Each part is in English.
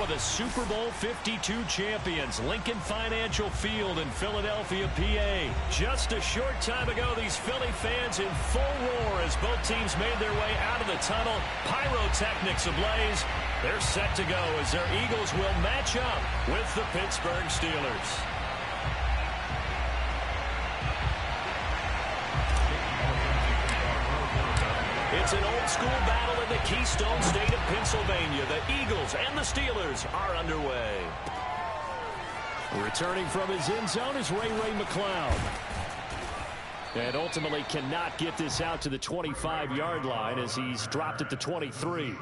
of the Super Bowl 52 champions, Lincoln Financial Field in Philadelphia, PA. Just a short time ago, these Philly fans in full roar as both teams made their way out of the tunnel. Pyrotechnics ablaze. They're set to go as their Eagles will match up with the Pittsburgh Steelers. It's an old-school battle in the Keystone State of Pennsylvania. The Eagles and the Steelers are underway. Returning from his end zone is Ray McCloud. And ultimately cannot get this out to the 25-yard line as he's dropped at the 23.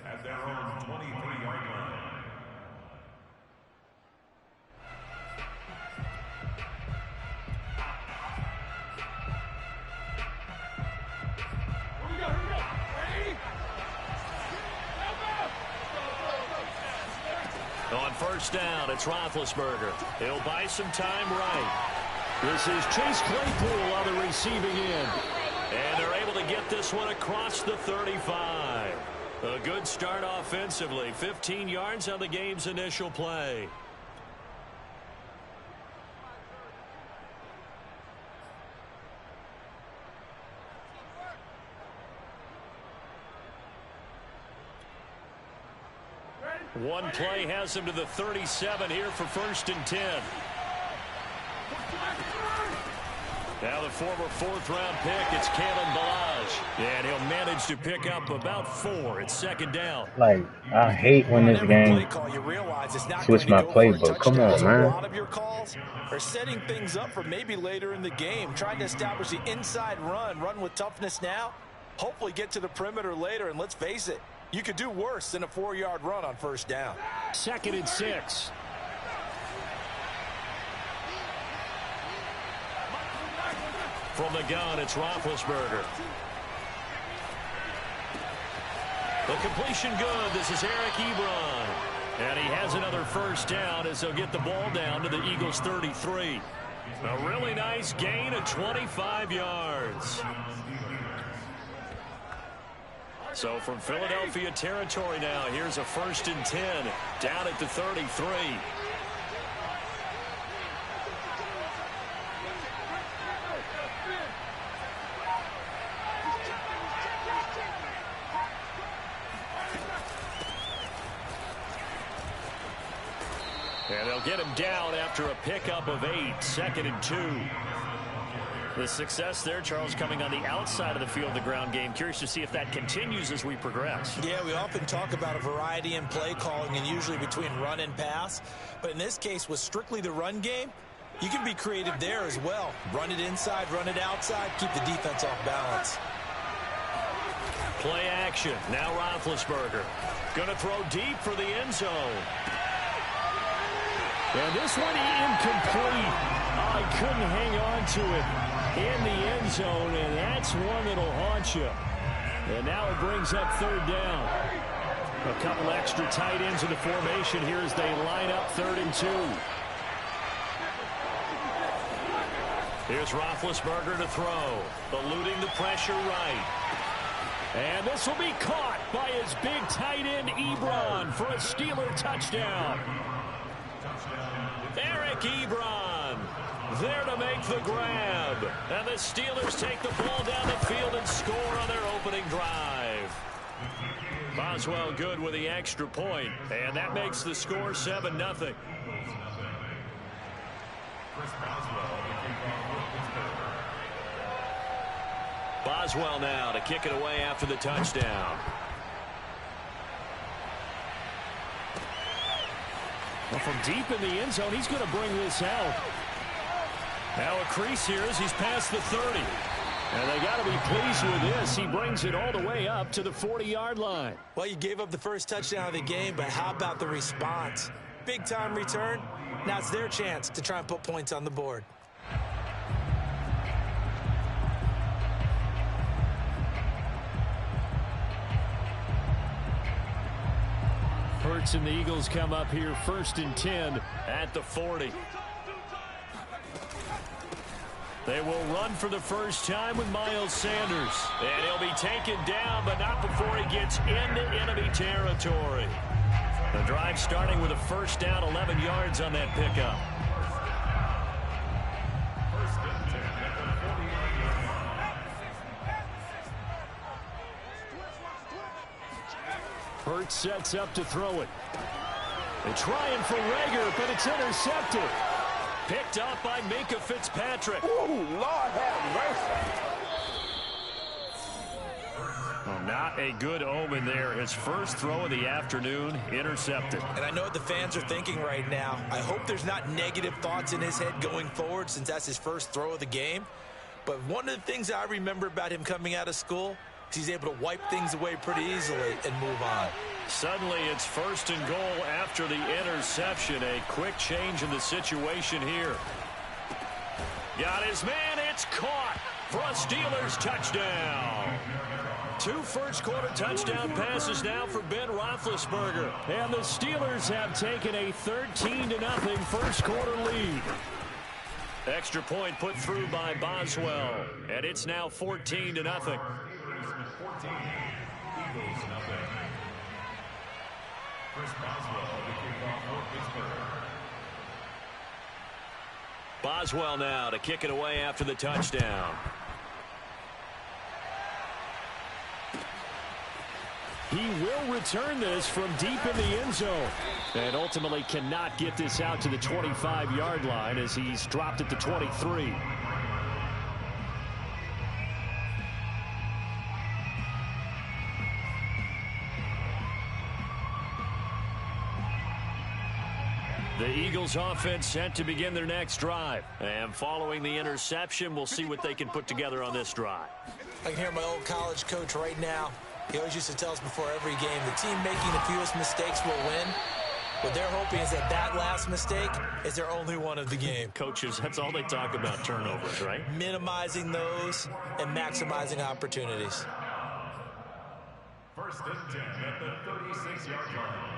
At their own 23-yard line. On first down, it's Roethlisberger. He'll buy some time right. This is Chase Claypool on the receiving end. And they're able to get this one across the 35. A good start offensively. 15 yards on the game's initial play. One play has him to the 37 here for 1st and 10. Now the former 4th-round pick, it's Kalen Ballage. And he'll manage to pick up about 4. It's 2nd down. Like, I hate when this game switch my playbook. Come on, man. A lot of your calls are setting things up for maybe later in the game, trying to establish the inside run with toughness now, hopefully get to the perimeter later, and let's face it, you could do worse than a 4-yard run on 1st down. 2nd and 6. From the gun, it's Roethlisberger. The completion good. This is Eric Ebron. And he has another 1st down as they'll get the ball down to the Eagles' 33. A really nice gain of 25 yards. So from Philadelphia territory now, here's a 1st and 10 down at the 33. And they'll get him down after a pickup of 8, 2nd and 2. The success there, Charles, coming on the outside of the field, the ground game. Curious to see if that continues as we progress. Yeah, we often talk about a variety in play calling and usually between run and pass. But in this case, with strictly the run game, you can be creative there as well. Run it inside, run it outside, keep the defense off balance. Play action. Now Roethlisberger. Going to throw deep for the end zone. And this one incomplete. I couldn't hang on to it in the end zone, and that's one that'll haunt you. And now it brings up 3rd down. A couple extra tight ends in the formation here as they line up 3rd and 2. Here's Roethlisberger to throw, eluding the pressure right. And this will be caught by his big tight end Ebron for a Steeler touchdown. Eric Ebron there to make the grab. And the Steelers take the ball down the field and score on their opening drive. Boswell good with the extra point, and that makes the score 7-0. Boswell now to kick it away after the touchdown. Well, from deep in the end zone, he's going to bring this out. Now a crease here as he's past the 30. And they got to be pleased with this. He brings it all the way up to the 40-yard line. Well, you gave up the first touchdown of the game, but how about the response? Big-time return. Now it's their chance to try and put points on the board. Hurts and the Eagles come up here 1st and 10 at the 40. They will run for the first time with Miles Sanders. And he'll be taken down, but not before he gets into enemy territory. The drive starting with a first down, 11 yards on that pickup. Hurts sets up to throw it. They're trying for Rager, but it's intercepted. Picked up by Minkah Fitzpatrick. Ooh, Lord have mercy. Well, not a good omen there. His first throw of the afternoon, intercepted. And I know what the fans are thinking right now. I hope there's not negative thoughts in his head going forward since that's his first throw of the game. But one of the things I remember about him coming out of school is he's able to wipe things away pretty easily and move on. Suddenly it's first and goal after the interception. A quick change in the situation here. Got his man. It's caught for a Steelers touchdown. 2 first-quarter touchdown passes now for Ben Roethlisberger. And the Steelers have taken a 13-0 first-quarter lead. Extra point put through by Boswell. And it's now 14-0. Boswell now to kick it away after the touchdown. He will return this from deep in the end zone. And ultimately cannot get this out to the 25-yard line as he's dropped at the 23. The Eagles offense set to begin their next drive. And following the interception, we'll see what they can put together on this drive. I can hear my old college coach right now. He always used to tell us before every game, the team making the fewest mistakes will win. What they're hoping is that that last mistake is their only one of the game. Coaches, that's all they talk about, turnovers, right? Minimizing those and maximizing opportunities. First and 10 at the 36-yard line.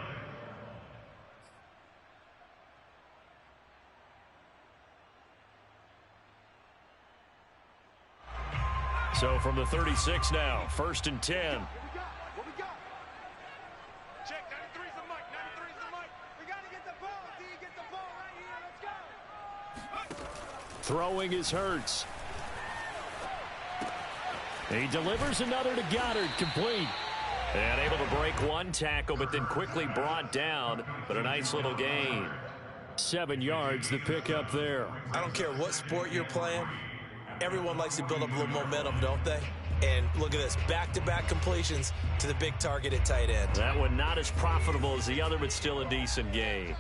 So from the 36 now, first and 10. What we got? Check, 93's the mic, 93's the mic. We got to get the ball, D, get the ball right here, let's go. Throwing is Hurts. He delivers another to Goddard, complete. And able to break one tackle, but then quickly brought down. But a nice little gain. 7 yards, the pickup there. I don't care what sport you're playing. Everyone likes to build up a little momentum, don't they? And look at this, back-to-back completions to the big target at tight end. That one not as profitable as the other, but still a decent gain.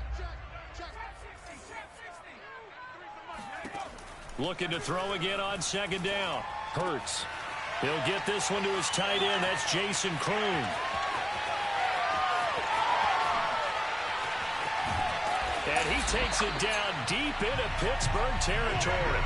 Looking to throw again on second down. Hurts. He'll get this one to his tight end. That's Jason Kroon. And he takes it down deep into Pittsburgh territory.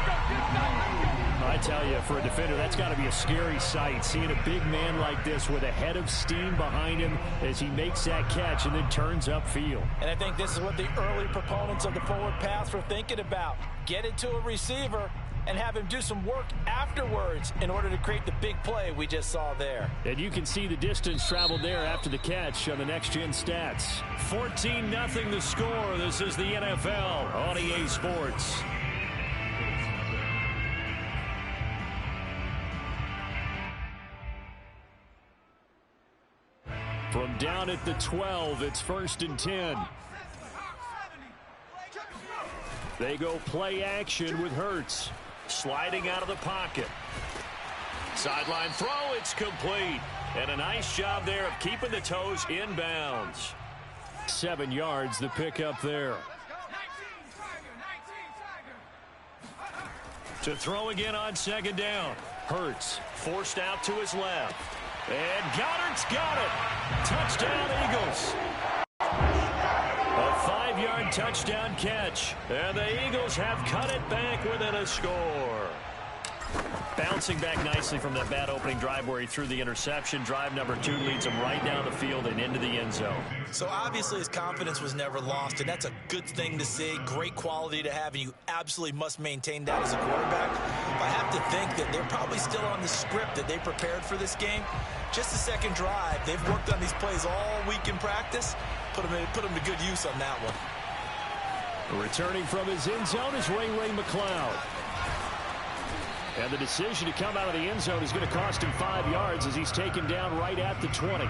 I tell you, for a defender, that's got to be a scary sight, seeing a big man like this with a head of steam behind him as he makes that catch and then turns upfield. And I think this is what the early proponents of the forward pass were thinking about. Get it to a receiver and have him do some work afterwards in order to create the big play we just saw there. And you can see the distance traveled there after the catch on the next-gen stats. 14-0 the score. This is the NFL on EA Sports. From down at the 12, it's first and 10. They go play action with Hurts. Sliding out of the pocket. Sideline throw, it's complete. And a nice job there of keeping the toes inbounds. 7 yards, the pickup there. To throw again on second down. Hurts forced out to his left. And Goddard's got it. Touchdown, Eagles. A 5-yard touchdown catch. And the Eagles have cut it back within a score. Bouncing back nicely from that bad opening drive where he threw the interception. Drive number 2 leads him right down the field and into the end zone. So obviously his confidence was never lost, and that's a good thing to see. Great quality to have, and you absolutely must maintain that as a quarterback. But I have to think that they're probably still on the script that they prepared for this game. Just the second drive. They've worked on these plays all week in practice. Put them to good use on that one. Returning from his end zone is Ray McCloud. And the decision to come out of the end zone is going to cost him 5 yards as he's taken down right at the 20.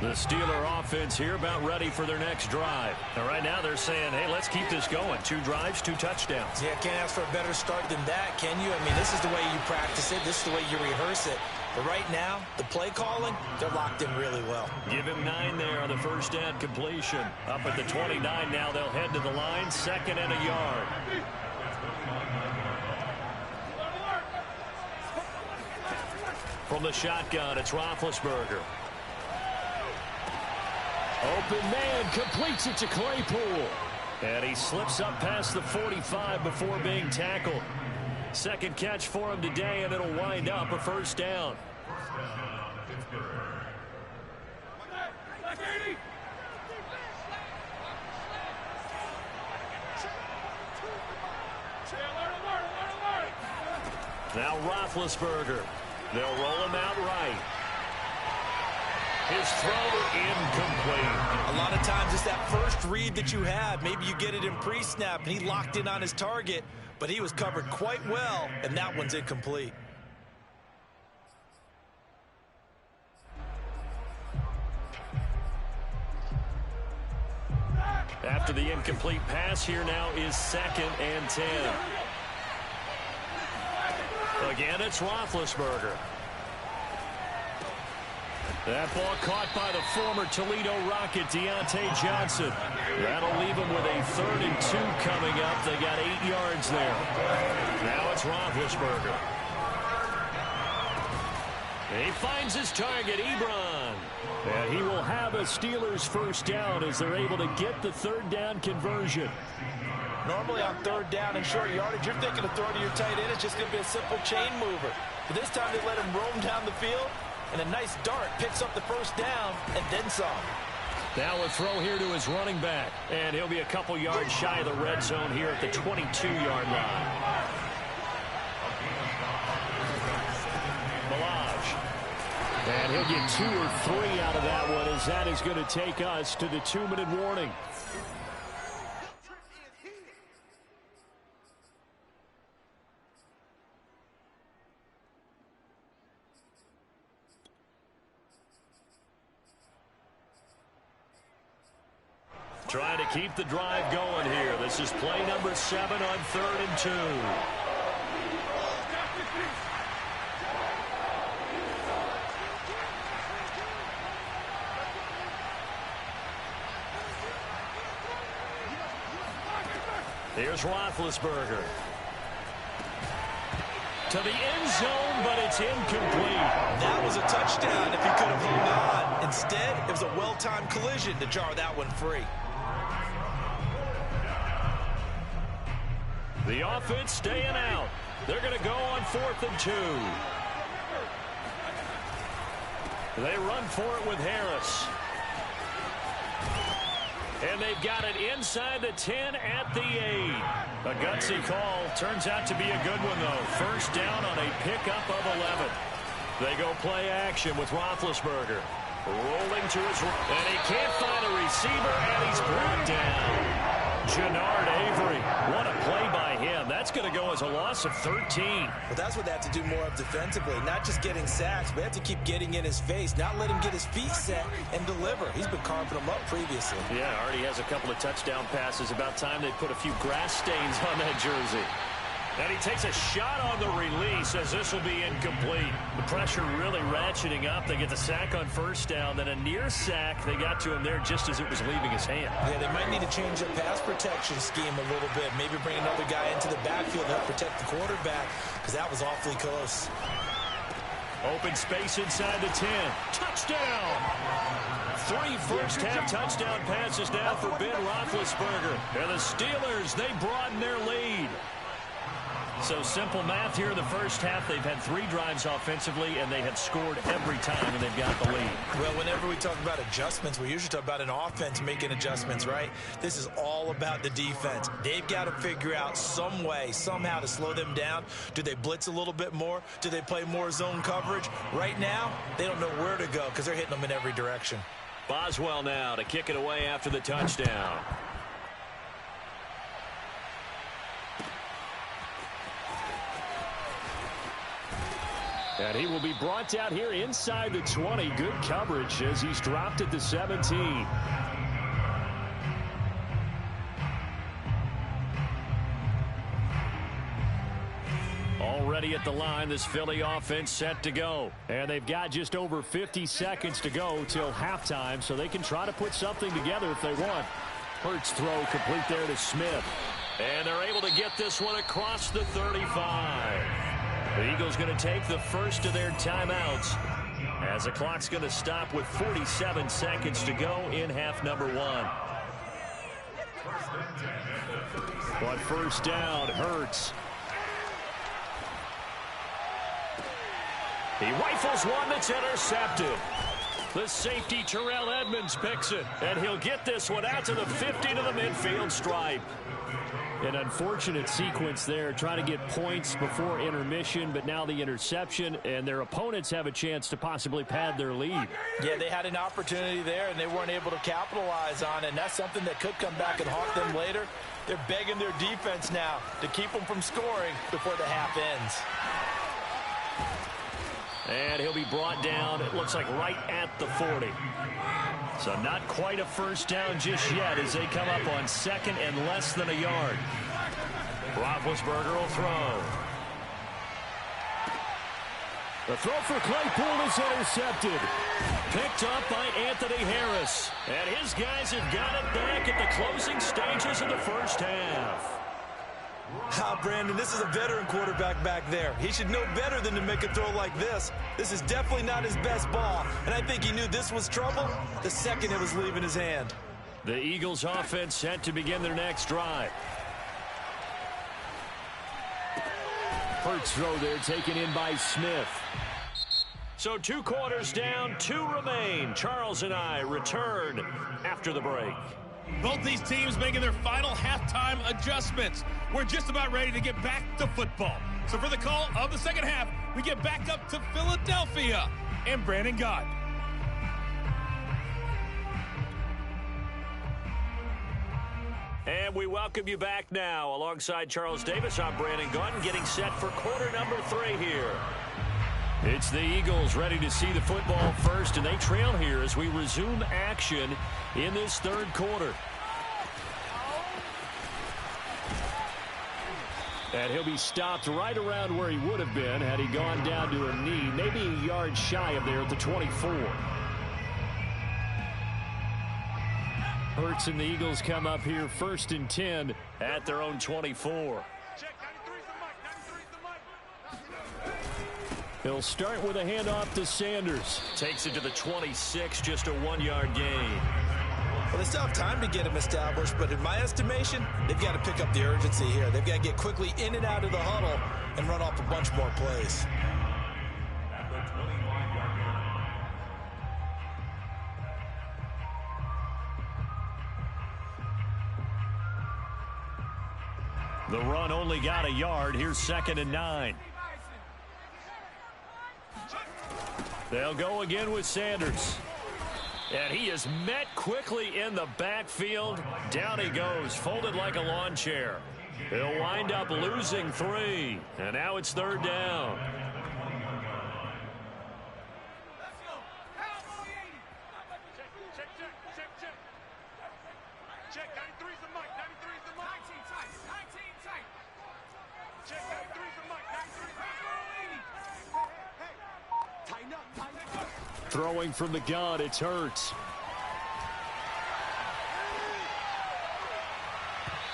The Steeler offense here about ready for their next drive. And right now they're saying, hey, let's keep this going. 2 drives, 2 touchdowns. Yeah, can't ask for a better start than that, can you? I mean, this is the way you practice it. This is the way you rehearse it. But right now, the play calling, they're locked in really well. Give him 9 there on the first down completion. Up at the 29 now, they'll head to the line. 2nd and a yard. From the shotgun, it's Roethlisberger. Open man, completes it to Claypool. And he slips up past the 45 before being tackled. Second catch for him today, and it'll wind up a first down. Now Roethlisberger. They'll roll him out right. His throw incomplete. A lot of times it's that first read that you have. Maybe you get it in pre-snap, and he locked in on his target, but he was covered quite well, and that one's incomplete. After the incomplete pass, here now is 2nd and 10. Again, it's Roethlisberger. That ball caught by the former Toledo Rocket, Deontay Johnson. That'll leave him with a 3rd and 2 coming up. They got 8 yards there. Now it's Roethlisberger. He finds his target, Ebron. And he will have a Steelers first down as they're able to get the 3rd down conversion. Normally on 3rd down and short yardage, you're thinking of throwing to your tight end. It's just going to be a simple chain mover. But this time they let him roam down the field. And a nice dart picks up the first down and then some. Now a throw here to his running back. And he'll be a couple yards shy of the red zone here at the 22-yard line. Balaj. And he'll get 2 or 3 out of that one as that is going to take us to the 2-minute warning. Trying to keep the drive going here. This is play number 7 on 3rd and 2. Here's Roethlisberger. To the end zone, but it's incomplete. That was a touchdown if he could have hung on. Instead, it was a well-timed collision to jar that one free. The offense staying out. They're going to go on 4th and 2. They run for it with Harris. And they've got it inside the 10 at the 8. A gutsy call. Turns out to be a good one, though. First down on a pickup of 11. They go play action with Roethlisberger. Rolling to his right. And he can't find a receiver, and he's brought down. Jannard Avery. What a play by him. That's going to go as a loss of 13. Well, that's what they have to do more of defensively. Not just getting sacks, but they have to keep getting in his face. Not let him get his feet set and deliver. He's been carving them up previously. Yeah, already has a couple of touchdown passes. About time they put a few grass stains on that jersey. And he takes a shot on the release as this will be incomplete. The pressure really ratcheting up. They get the sack on first down. Then a near sack. They got to him there just as it was leaving his hand. Yeah, they might need to change their pass protection scheme a little bit. Maybe bring another guy into the backfield to help protect the quarterback because that was awfully close. Open space inside the 10. Touchdown! 3 first-half touchdown passes now for Ben Roethlisberger. And the Steelers, they broaden their lead. So simple math here in the first half. They've had 3 drives offensively, and they have scored every time, and they've got the lead. Well, whenever we talk about adjustments, we usually talk about an offense making adjustments, right? This is all about the defense. They've got to figure out some way, somehow to slow them down. Do they blitz a little bit more? Do they play more zone coverage? Right now, they don't know where to go because they're hitting them in every direction. Boswell now to kick it away after the touchdown. And he will be brought down here inside the 20. Good coverage as he's dropped at the 17. Already at the line, this Philly offense set to go. And they've got just over 50 seconds to go till halftime, so they can try to put something together if they want. Hurts throw complete there to Smith. And they're able to get this one across the 35. The Eagles going to take the first of their timeouts as the clock's going to stop with 47 seconds to go in half number 1. But first down, Hurts. He rifles one that's intercepted. The safety, Terrell Edmonds, picks it, and he'll get this one out to the 50 to the midfield stripe. An unfortunate sequence there, trying to get points before intermission, but now the interception, and their opponents have a chance to possibly pad their lead. Yeah, they had an opportunity there, and they weren't able to capitalize on it, and that's something that could come back and haunt them later. They're begging their defense now to keep them from scoring before the half ends. And he'll be brought down, it looks like right at the 40. So not quite a first down just yet as they come up on second and less than a yard. Roethlisberger will throw. The throw for Claypool is intercepted. Picked up by Anthony Harris. And his guys have got it back at the closing stages of the first half. Brandon, this is a veteran quarterback back there. He should know better than to make a throw like this. This is definitely not his best ball, and I think he knew this was trouble the second it was leaving his hand. The Eagles offense set to begin their next drive. Hurts throw there taken in by Smith. So 2 quarters down, 2 remain. Charles and I return after the break. Both these teams making their final halftime adjustments. We're just about ready to get back to football. So for the call of the second half, we get back up to Philadelphia and Brandon Gott. And we welcome you back now. Alongside Charles Davis, I'm Brandon Gott, getting set for quarter number 3 here. It's the Eagles ready to see the football first, and they trail here as we resume action in this third quarter. And he'll be stopped right around where he would have been had he gone down to a knee, maybe a yard shy of there at the 24. Hurts and the Eagles come up here first and 10 at their own 24. He'll start with a handoff to Sanders. Takes it to the 26, just a 1-yard gain. Well, they still have time to get him established, but in my estimation, they've got to pick up the urgency here. They've got to get quickly in and out of the huddle and run off a bunch more plays. The run only got a yard. Here's 2nd and 9. They'll go again with Sanders. And he is met quickly in the backfield. Down he goes, folded like a lawn chair. He'll wind up losing 3. And now it's 3rd down. Check, 93's the mic, 93's the mic. 19 tight, 19 tight. Check, 93's the mic, 93's the mic. Hey, tighten up, tighten up. Throwing from the gun, it's Hurts.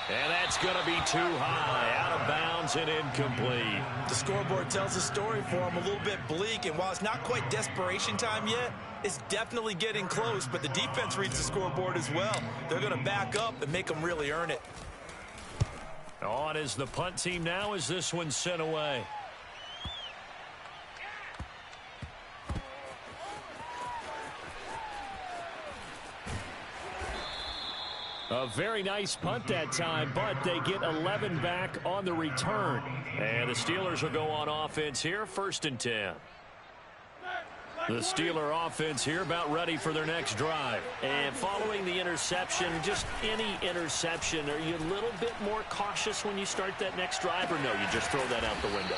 And that's going to be too high, out of bounds and incomplete. The scoreboard tells a story for him, a little bit bleak, and while it's not quite desperation time yet, it's definitely getting close, but the defense reads the scoreboard as well. They're going to back up and make them really earn it. On is the punt team now as this one's sent away. A very nice punt that time, but they get 11 back on the return. And the Steelers will go on offense here, 1st and 10. The Steeler offense here about ready for their next drive. And following the interception, just any interception, are you a little bit more cautious when you start that next drive, or no, you just throw that out the window?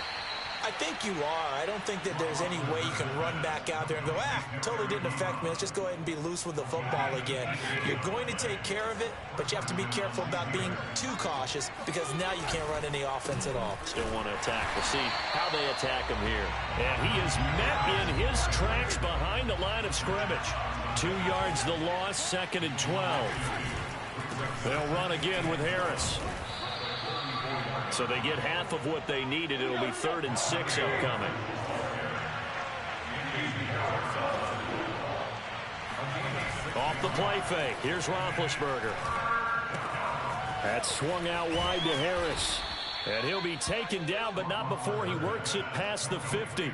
I think you are. I don't think that there's any way you can run back out there and go, totally didn't affect me. Let's just go ahead and be loose with the football again. You're going to take care of it, but you have to be careful about being too cautious because now you can't run any offense at all. Still want to attack. We'll see how they attack him here. And he is met in his tracks behind the line of scrimmage. 2 yards the loss, 2nd and 12. They'll run again with Harris. So they get half of what they needed. It'll be 3rd and 6 upcoming. Off the play fake. Here's Roethlisberger. That's swung out wide to Harris. And he'll be taken down, but not before he works it past the 50.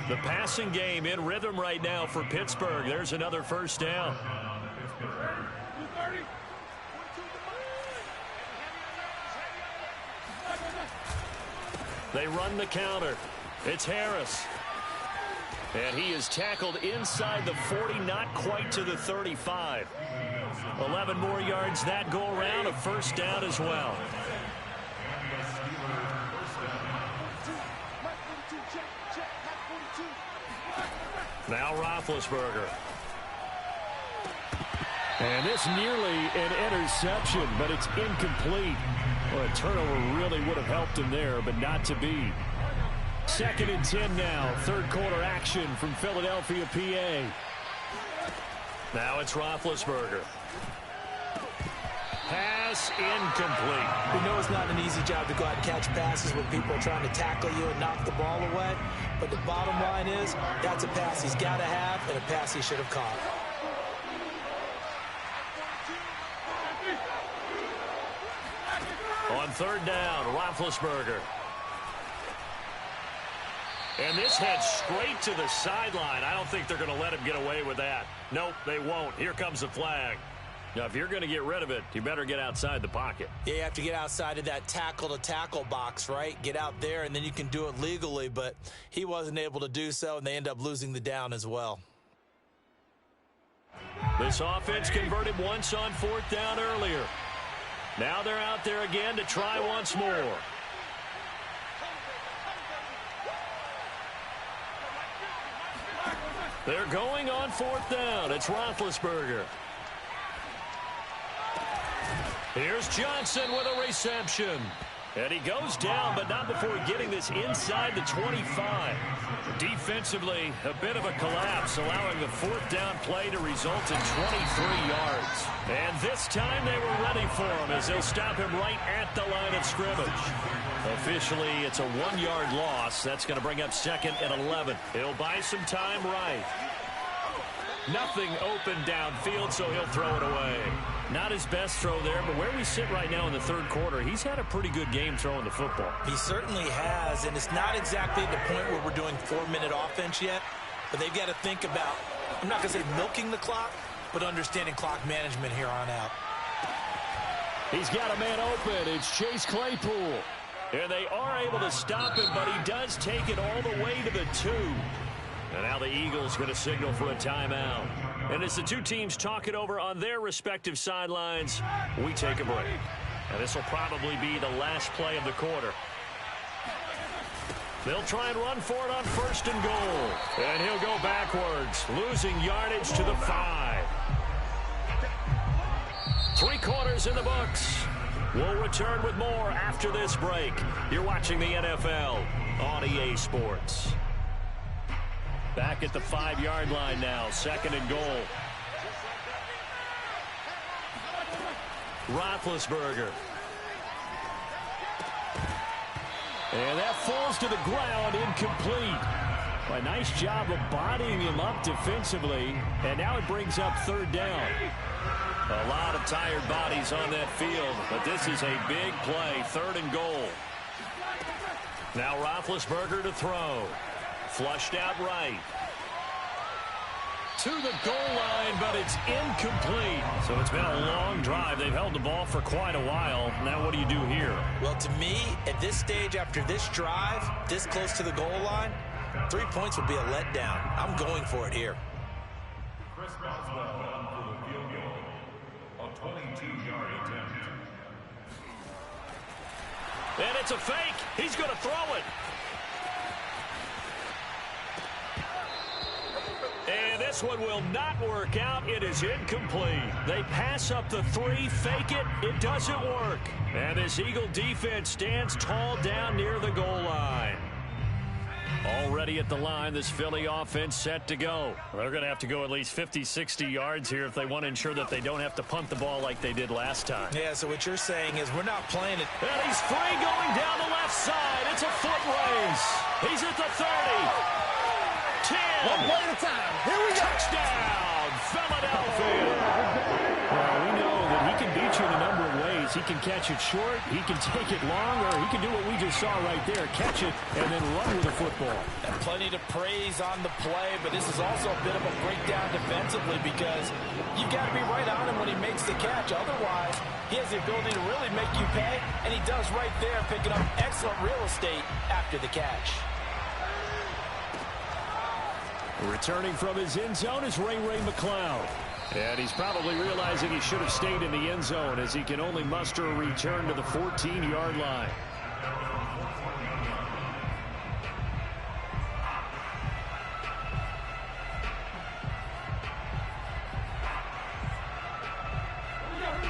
The passing game in rhythm right now for Pittsburgh. There's another 1st down. They run the counter. It's Harris. And he is tackled inside the 40, not quite to the 35. 11 more yards that go around, a 1st down as well. Now Roethlisberger. And this nearly an interception, but it's incomplete. Well, a turnover really would have helped him there, but not to be. 2nd and 10 now. 3rd quarter action from Philadelphia, PA. Now it's Roethlisberger. Pass incomplete. We know it's not an easy job to go out and catch passes when people are trying to tackle you and knock the ball away. But the bottom line is that's a pass he's got to have and a pass he should have caught. On 3rd down, Roethlisberger. And this heads straight to the sideline. I don't think they're going to let him get away with that. Nope, they won't. Here comes the flag. Now, if you're going to get rid of it, you better get outside the pocket. Yeah, you have to get outside of that tackle-to-tackle box, right? Get out there, and then you can do it legally, but he wasn't able to do so, and they end up losing the down as well. This offense converted once on 4th down earlier. Now they're out there again to try once more. They're going on 4th down. It's Roethlisberger. Here's Johnson with a reception. And he goes down, but not before getting this inside the 25. Defensively, a bit of a collapse, allowing the 4th down play to result in 23 yards. And this time they were ready for him as they'll stop him right at the line of scrimmage. Officially, it's a 1-yard loss. That's going to bring up 2nd and 11. He'll buy some time right. Nothing open downfield, so he'll throw it away. Not his best throw there, but where we sit right now in the 3rd quarter, he's had a pretty good game throwing the football. He certainly has, and it's not exactly at the point where we're doing 4-minute offense yet, but they've got to think about, I'm not going to say milking the clock, but understanding clock management here on out. He's got a man open. It's Chase Claypool. And they are able to stop him, but he does take it all the way to the 2. And now the Eagles going to signal for a timeout. And as the two teams talk it over on their respective sidelines, we take a break. And this will probably be the last play of the quarter. They'll try and run for it on 1st and goal. And he'll go backwards, losing yardage to the 5. 3 quarters in the books. We'll return with more after this break. You're watching the NFL on EA Sports. Back at the 5-yard line now, 2nd and goal. Roethlisberger. And that falls to the ground, incomplete. A nice job of bodying him up defensively. And now it brings up third down. A lot of tired bodies on that field, but this is a big play, 3rd and goal. Now Roethlisberger to throw. Flushed out right. To the goal line, but it's incomplete. So it's been a long drive. They've held the ball for quite a while. Now what do you do here? Well, to me, at this stage, after this drive, this close to the goal line, 3 points would be a letdown. I'm going for it here. Chris Boswell for the field goal. A 22-yard attempt. And it's a fake. He's going to throw it. And this one will not work out. It is incomplete. They pass up the 3, fake it. It doesn't work. And this Eagle defense stands tall down near the goal line. Already at the line, this Philly offense set to go. They're going to have to go at least 50, 60 yards here if they want to ensure that they don't have to punt the ball like they did last time. Yeah, so what you're saying is we're not playing it. And he's free going down the left side. It's a foot race. He's at the 30. 10. One play at a time. Here we go. Touchdown, Philadelphia. Well, we know that he can beat you in a number of ways. He can catch it short, he can take it long, or he can do what we just saw right there, catch it and then run with the football. And plenty to praise on the play, but this is also a bit of a breakdown defensively because you've got to be right on him when he makes the catch. Otherwise, he has the ability to really make you pay, and he does right there, picking up excellent real estate after the catch. Returning from his end zone is Ray McCloud. And he's probably realizing he should have stayed in the end zone as he can only muster a return to the 14-yard line.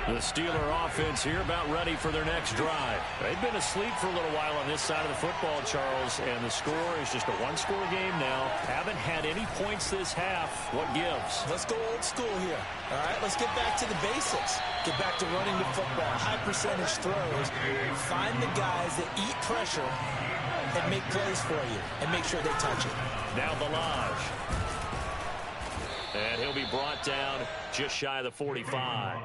The Steeler offense here about ready for their next drive. They've been asleep for a little while on this side of the football, Charles, and the score is just a one-score game now. Haven't had any points this half. What gives? Let's go old school here. All right, let's get back to the basics. Get back to running the football, high percentage throws. Find the guys that eat pressure and make plays for you and make sure they touch it. Now Balaj. And he'll be brought down just shy of the 45.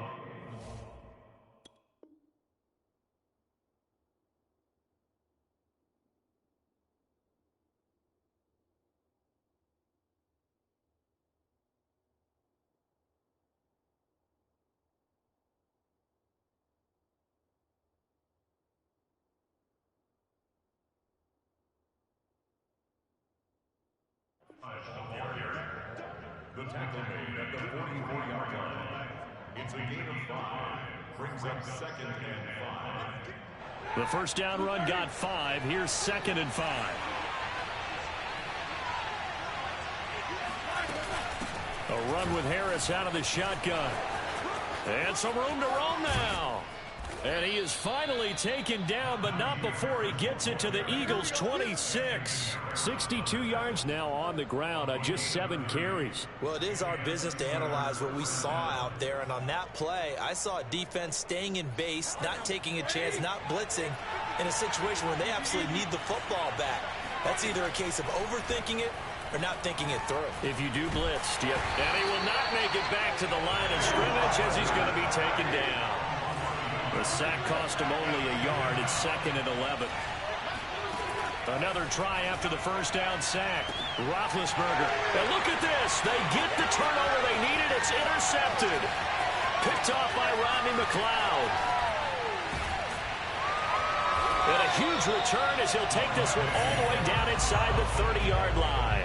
The tackle made at the 44-yard line. It's a gain of 5. Brings up 2nd and 5. The first down run got 5. Here's 2nd and 5. A run with Harris out of the shotgun. And some room to roam now. And he is finally taken down, but not before he gets it to the Eagles' 26. 62 yards now on the ground on just 7 carries. Well, it is our business to analyze what we saw out there. And on that play, I saw a defense staying in base, not taking a chance, not blitzing in a situation where they absolutely need the football back. That's either a case of overthinking it or not thinking it through. If you do blitz, yep. And he will not make it back to the line of scrimmage as he's going to be taken down. The sack cost him only a yard. It's 2nd and 11. Another try after the first down sack. Roethlisberger. And look at this. They get the turnover they needed. It's intercepted. Picked off by Rodney McLeod. And a huge return as he'll take this one all the way down inside the 30-yard line.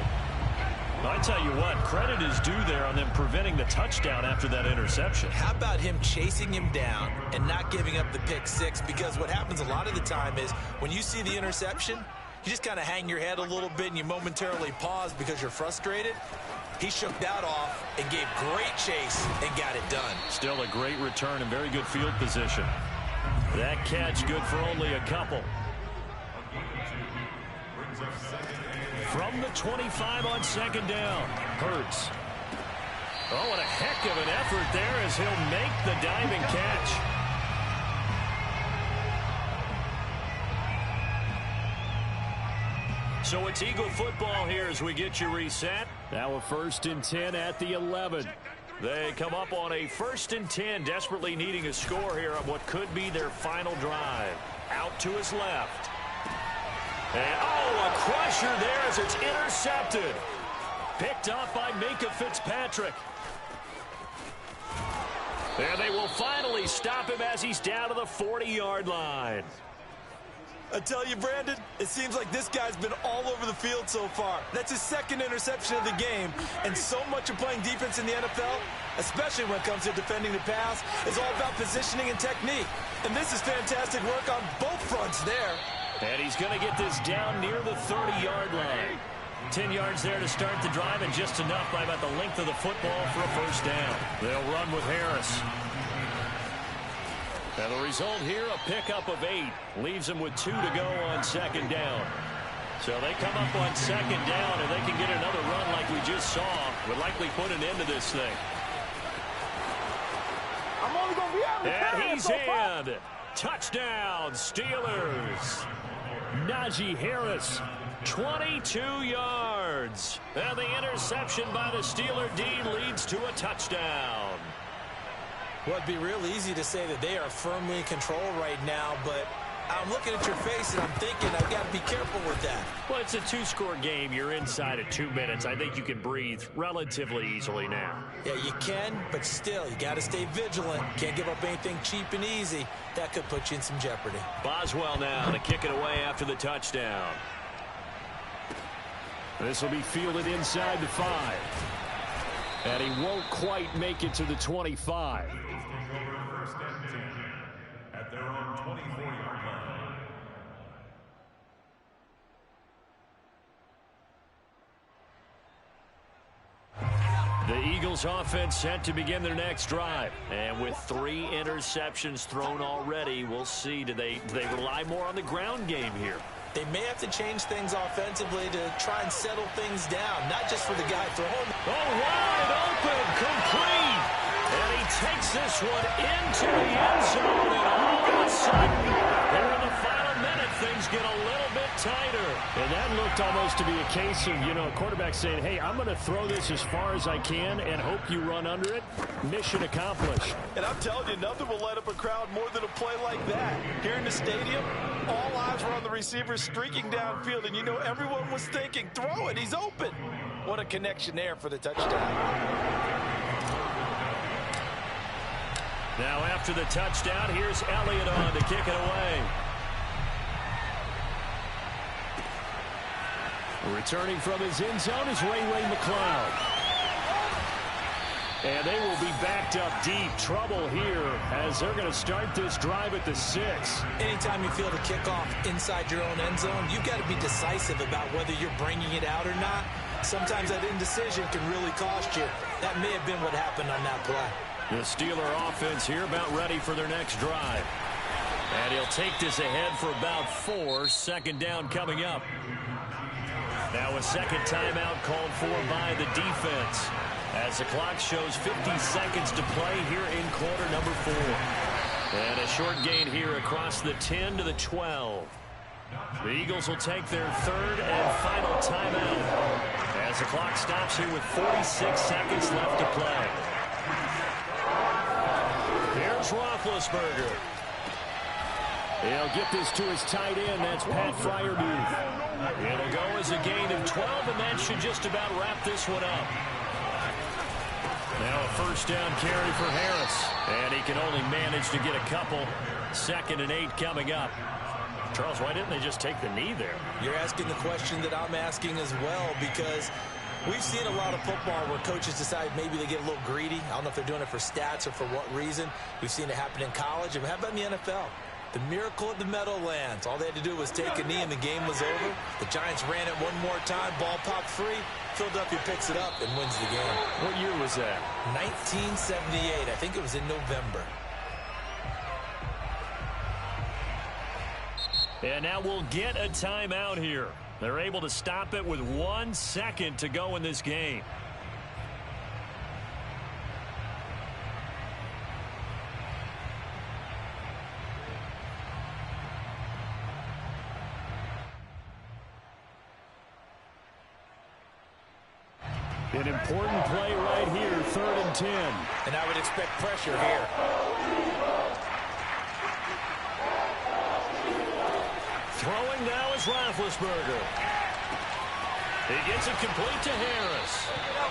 I tell you what, credit is due there on them preventing the touchdown after that interception. How about him chasing him down and not giving up the pick six? Because what happens a lot of the time is when you see the interception, you just kind of hang your head a little bit and you momentarily pause because you're frustrated. He shook that off and gave great chase and got it done. Still a great return and very good field position. That catch good for only a couple. From the 25 on 2nd down. Hurts. Oh, what a heck of an effort there as he'll make the diving catch. So it's Eagle football here as we get you reset. Now a 1st and 10 at the 11. They come up on a 1st and 10, desperately needing a score here on what could be their final drive. Out to his left. And, a crusher there as it's intercepted. Picked off by Minka Fitzpatrick. And they will finally stop him as he's down to the 40-yard line. I tell you, Brandon, it seems like this guy's been all over the field so far. That's his 2nd interception of the game, and so much of playing defense in the NFL, especially when it comes to defending the pass, is all about positioning and technique. And this is fantastic work on both fronts there. And he's going to get this down near the 30-yard line. 10 yards there to start the drive, and just enough by about the length of the football for a 1st down. They'll run with Harris. And the result here, a pickup of 8. Leaves them with 2 to go on 2nd down. So they come up on 2nd down, and they can get another run like we just saw. Would likely put an end to this thing. I'm only going to be able to And he's so far. in. Touchdown, Steelers. Najee Harris, 22 yards. And the interception by the Steeler D leads to a touchdown. Well, it'd be real easy to say that they are firmly in control right now, but I'm looking at your face and I'm thinking I've got to be careful with that. Well, it's a 2-score game. You're inside of 2 minutes. I think you can breathe relatively easily now. Yeah, you can, but still, you got to stay vigilant. Can't give up anything cheap and easy. That could put you in some jeopardy. Boswell now to kick it away after the touchdown. This will be fielded inside the 5. And he won't quite make it to the 25. First and 10 at their own 24-yard line. The Eagles offense set to begin their next drive. And with 3 interceptions thrown already, we'll see. Do they rely more on the ground game here? They may have to change things offensively to try and settle things down, not just for the guy throwing. Wide open, complete. And he takes this one into the end zone. And all of a sudden, here in the final minute, things get a little bit tighter. And that looked almost to be a case of, a quarterback saying, hey, I'm going to throw this as far as I can and hope you run under it. Mission accomplished. And I'm telling you, nothing will light up a crowd more than a play like that. Here in the stadium, all eyes were on the receiver streaking downfield, and everyone was thinking, throw it, he's open. What a connection there for the touchdown. Now after the touchdown, here's Elliott on to kick it away. Returning from his end zone is Ray McCloud. And they will be backed up deep. Trouble here as they're going to start this drive at the 6. Anytime you feel the kickoff inside your own end zone, you've got to be decisive about whether you're bringing it out or not. Sometimes that indecision can really cost you. That may have been what happened on that play. The Steeler offense here about ready for their next drive. And he'll take this ahead for about 4. 2nd down coming up. Now a 2nd timeout called for by the defense, as the clock shows 50 seconds to play here in quarter number 4. And a short gain here across the 10 to the 12. The Eagles will take their 3rd and final timeout as the clock stops here with 46 seconds left to play. Here's Roethlisberger. He'll get this to his tight end. That's Pat Fryermuth. It'll go as a gain of 12, and that should just about wrap this one up. Now a 1st down carry for Harris, and he can only manage to get a couple. 2nd and 8 coming up. Charles, why didn't they just take the knee there? You're asking the question that I'm asking as well, because we've seen a lot of football where coaches decide maybe they get a little greedy. I don't know if they're doing it for stats or for what reason. We've seen it happen in college, and how about in the NFL? The miracle at the Meadowlands. All they had to do was take a knee and the game was over. The Giants ran it one more time. Ball popped free. Philadelphia picks it up and wins the game. What year was that? 1978. I think it was in November. And now we'll get a timeout here. They're able to stop it with 1 second to go in this game. An important play right here, 3rd and 10. And I would expect pressure here. Throwing now is Roethlisberger. He gets it complete to Harris.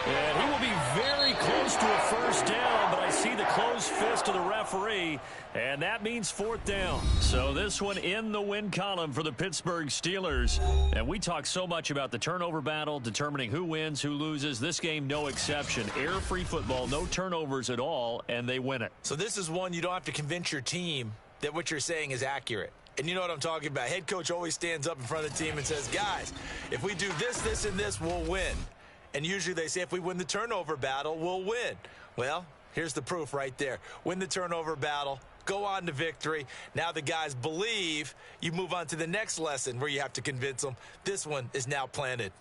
And he will be very close to a first down, but I see the closed fist of the referee, and that means 4th down. So this one in the win column for the Pittsburgh Steelers. And we talk so much about the turnover battle, determining who wins, who loses. This game, no exception. Error-free football, no turnovers at all, and they win it. So this is one you don't have to convince your team that what you're saying is accurate. And you know what I'm talking about. Head coach always stands up in front of the team and says, guys, if we do this, this, and this, we'll win. And usually they say if we win the turnover battle, we'll win. Well, here's the proof right there. Win the turnover battle, go on to victory. Now the guys believe. You move on to the next lesson where you have to convince them. This one is now planted.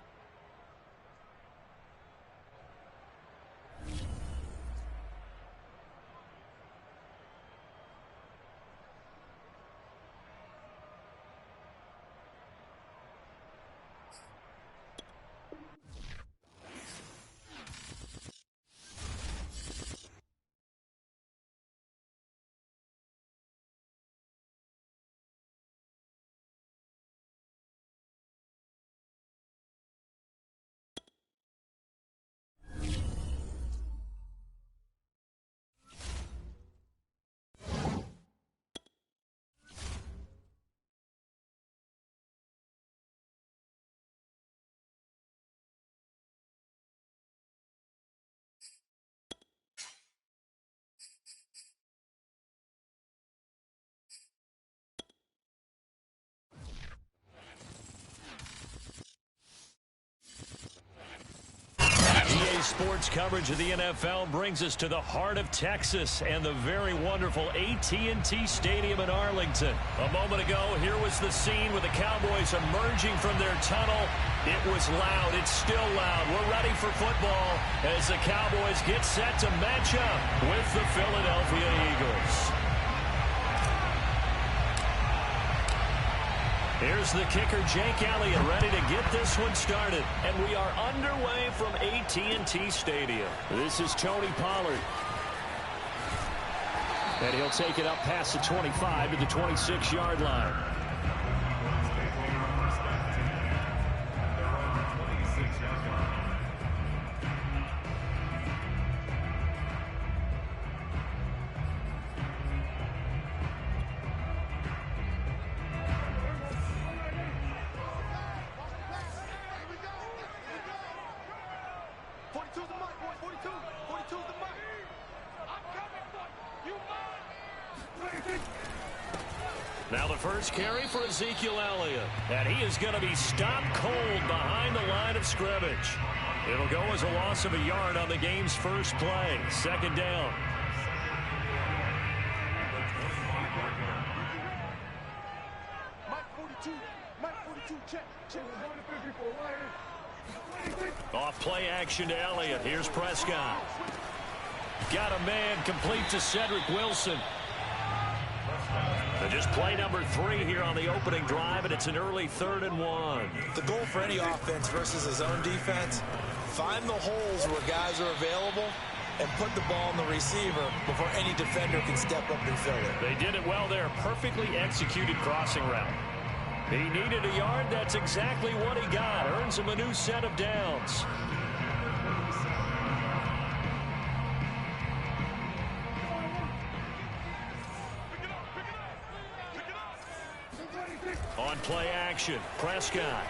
Sports coverage of the NFL brings us to the heart of Texas and the very wonderful AT&T Stadium in Arlington. A moment ago, here was the scene with the Cowboys emerging from their tunnel. It was loud. It's still loud. We're ready for football as the Cowboys get set to match up with the Philadelphia Eagles. Here's the kicker, Jake Elliott, ready to get this one started. And we are underway from AT&T Stadium. This is Tony Pollard. And he'll take it up past the 25 to the 26-yard line. Now the first carry for Ezekiel Elliott. And he is going to be stopped cold behind the line of scrimmage. It'll go as a loss of a yard on the game's first play. 2nd down. Off play action to Elliott. Here's Prescott. Got a man complete to Cedric Wilson. So just play number 3 here on the opening drive, and it's an early 3rd and 1. The goal for any offense versus his own defense, find the holes where guys are available and put the ball in the receiver before any defender can step up and fill it. They did it well there. Perfectly executed crossing route. He needed a yard. That's exactly what he got. Earns him a new set of downs. On play action, Prescott.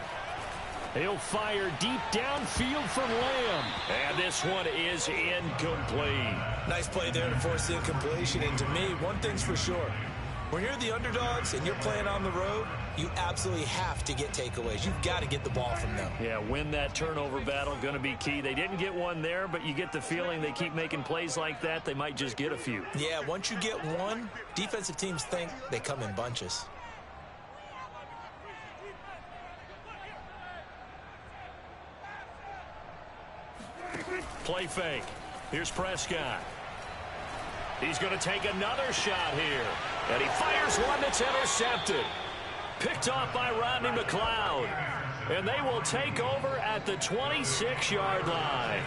He'll fire deep downfield for Lamb. And this one is incomplete. Nice play there to force the incompletion. And to me, one thing's for sure. When you're the underdogs and you're playing on the road, you absolutely have to get takeaways. You've got to get the ball from them. Yeah, win that turnover battle, going to be key. They didn't get one there, but you get the feeling they keep making plays like that, they might just get a few. Yeah, once you get one, defensive teams think they come in bunches. Play fake. Here's Prescott. He's going to take another shot here. And he fires one that's intercepted. Picked off by Rodney McLeod. And they will take over at the 26-yard line.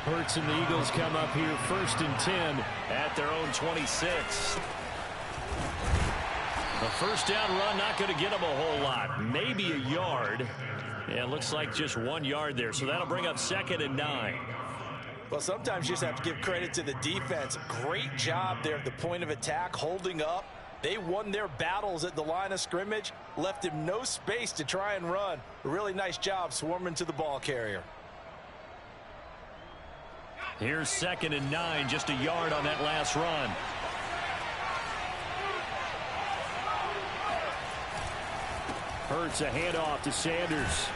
Hurts and the Eagles come up here 1st and 10 at their own 26. A first down run not going to get them a whole lot. Maybe a yard. Yeah, it looks like just 1 yard there. So that'll bring up 2nd and 9. Well, sometimes you just have to give credit to the defense. Great job there at the point of attack, holding up. They won their battles at the line of scrimmage, left him no space to try and run. A really nice job swarming to the ball carrier. Here's 2nd and 9, just a yard on that last run. Hurts a handoff to Sanders.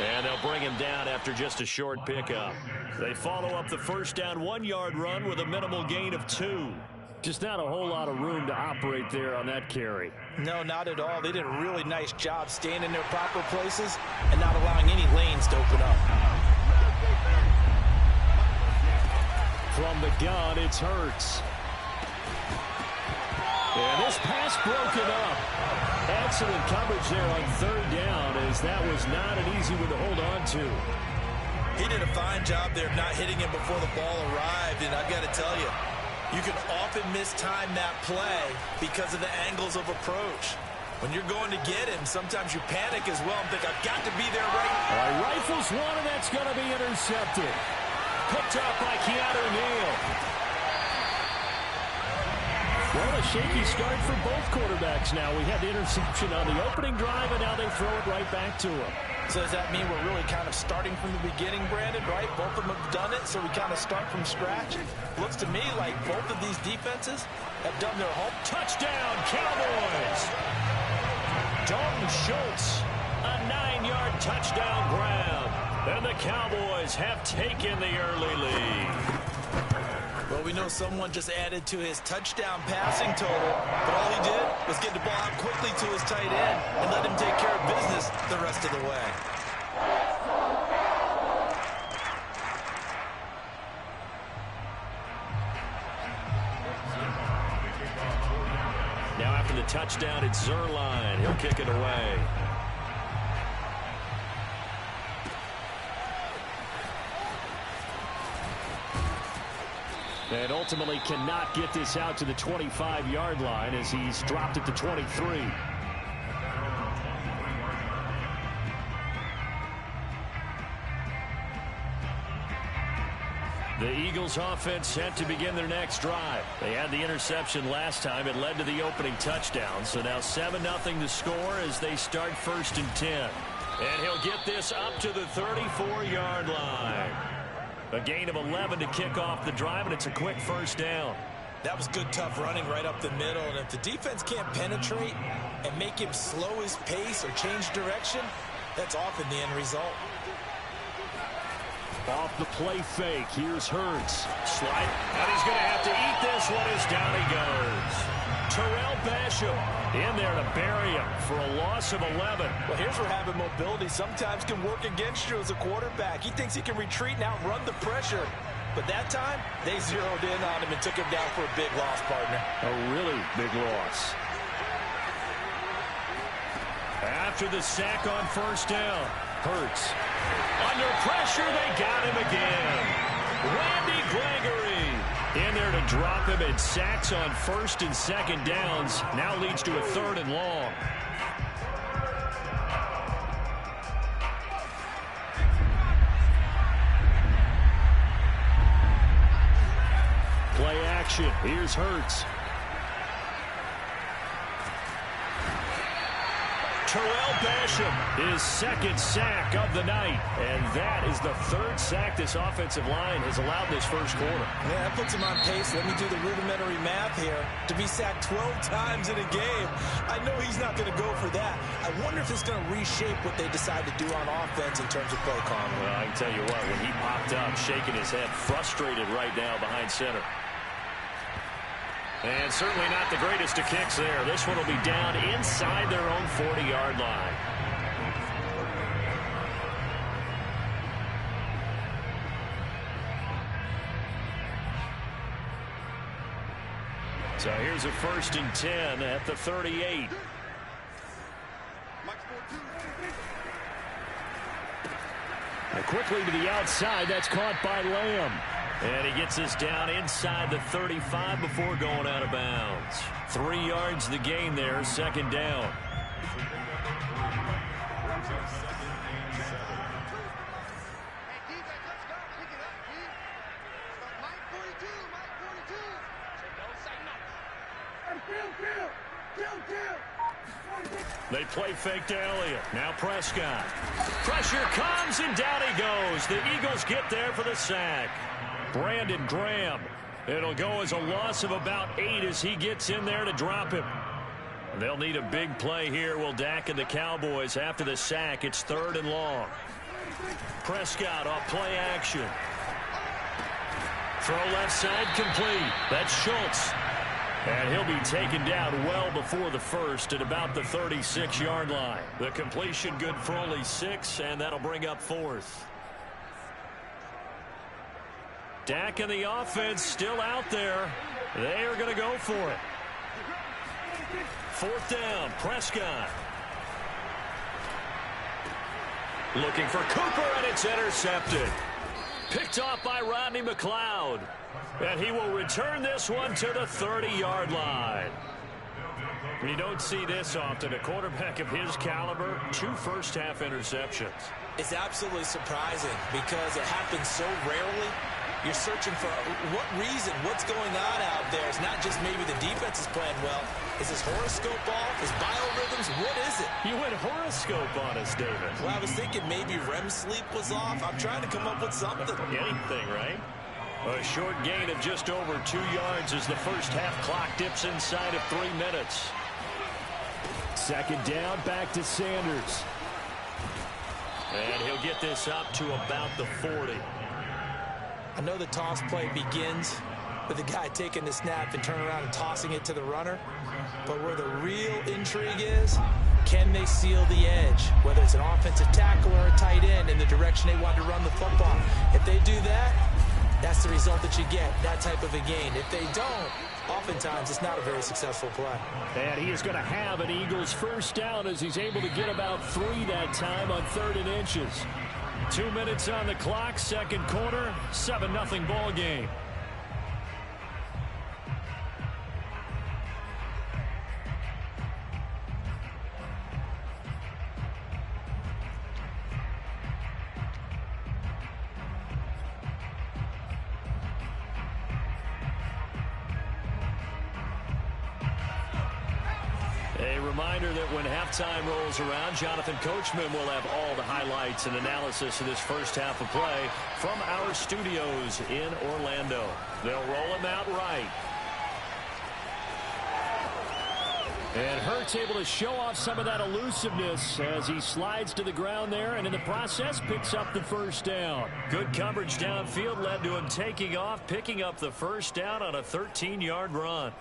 And they'll bring him down after just a short pickup. They follow up the first down 1-yard run with a minimal gain of 2. Just not a whole lot of room to operate there on that carry. No, not at all. They did a really nice job staying in their proper places and not allowing any lanes to open up. From the gun, it's Hurts. And this pass broken up. Excellent coverage there on 3rd down, as that was not an easy one to hold on to. He did a fine job there of not hitting him before the ball arrived, and I've got to tell you, you can often mistime that play because of the angles of approach. When you're going to get him, sometimes you panic as well and think, I've got to be there right now. All right, rifles one, and that's going to be intercepted. Picked up by Keanu Neal. Well, a shaky start for both quarterbacks now. We had the interception on the opening drive, and now they throw it right back to him. So does that mean we're really kind of starting from the beginning, Brandon, right? Both of them have done it, so we kind of start from scratch. Looks to me like both of these defenses have done their home. Touchdown, Cowboys! Dalton Schultz, a 9-yard touchdown grab. And the Cowboys have taken the early lead. Well, we know someone just added to his touchdown passing total, but all he did was get the ball out quickly to his tight end and let him take care of business the rest of the way. Now after the touchdown, it's Zerline. He'll kick it away. And ultimately cannot get this out to the 25-yard line as he's dropped it to 23. The Eagles offense set to begin their next drive. They had the interception last time. It led to the opening touchdown. So now 7-0 to score as they start 1st and 10. And he'll get this up to the 34-yard line. A gain of 11 to kick off the drive, and it's a quick first down. That was good, tough running right up the middle. And if the defense can't penetrate and make him slow his pace or change direction, that's often the end result. Off the play fake, here's Hurts. Slide, and he's going to have to eat this one as down he goes. Terrell Basham in there to bury him for a loss of 11. Well, here's where having mobility sometimes can work against you as a quarterback. He thinks he can retreat and outrun the pressure. But that time, they zeroed in on him and took him down for a big loss, partner. A really big loss. After the sack on first down, Hurts. Under pressure, they got him again. Randy Gregory in there to drop him, and sacks on 1st and 2nd downs. Now leads to a 3rd and long. Play action. Here's Hurts. Terrell Basham, his 2nd sack of the night. And that is the 3rd sack this offensive line has allowed this first quarter. Yeah, that puts him on pace. Let me do the rudimentary math here. To be sacked 12 times in a game, I know he's not going to go for that. I wonder if it's going to reshape what they decide to do on offense in terms of play calling. Well, I can tell you what, when he popped up, shaking his head, frustrated right now behind center. And certainly not the greatest of kicks there. This one will be down inside their own 40-yard line. So here's a 1st and 10 at the 38. And quickly to the outside. That's caught by Lamb. And he gets us down inside the 35 before going out of bounds. 3 yards the gain there, second down. They play fake to Elliott. Now Prescott. Pressure comes, and down he goes. The Eagles get there for the sack. Brandon Graham. It'll go as a loss of about 8 as he gets in there to drop him. They'll need a big play here. Will Dak and the Cowboys after the sack. It's 3rd and long. Prescott off play action. Throw left side complete. That's Schultz. And he'll be taken down well before the first at about the 36-yard line. The completion good for only 6, and that'll bring up 4th. Dak and the offense still out there. They are going to go for it. 4th down, Prescott. Looking for Cooper, and it's intercepted. Picked off by Rodney McLeod. And he will return this one to the 30-yard line. You don't see this often. A quarterback of his caliber, 2 first-half interceptions. It's absolutely surprising because it happens so rarely. You're searching for what reason, what's going on out there. It's not just maybe the defense is playing well. Is his horoscope off? His biorhythms? What is it? You went horoscope on us, David. Well, I was thinking maybe REM sleep was off. I'm trying to come up with something. Anything, right? A short gain of just over 2 yards as the first half clock dips inside of 3 minutes. 2nd down, back to Sanders. And he'll get this up to about the 40. I know the toss play begins with the guy taking the snap and turning around and tossing it to the runner. But where the real intrigue is, can they seal the edge? Whether it's an offensive tackle or a tight end in the direction they want to run the football. If they do that, that's the result that you get, that type of a gain. If they don't, oftentimes it's not a very successful play. And he is going to have an Eagles first down as he's able to get about 3 that time on 3rd and inches. 2 minutes on the clock, 2nd quarter, 7-0 ball game. A reminder that when halftime rolls around, Jonathan Coachman will have all the highlights and analysis of this first half of play from our studios in Orlando. They'll roll him out right. And Hurts able to show off some of that elusiveness as he slides to the ground there, and in the process picks up the first down. Good coverage downfield led to him taking off, picking up the first down on a 13-yard run.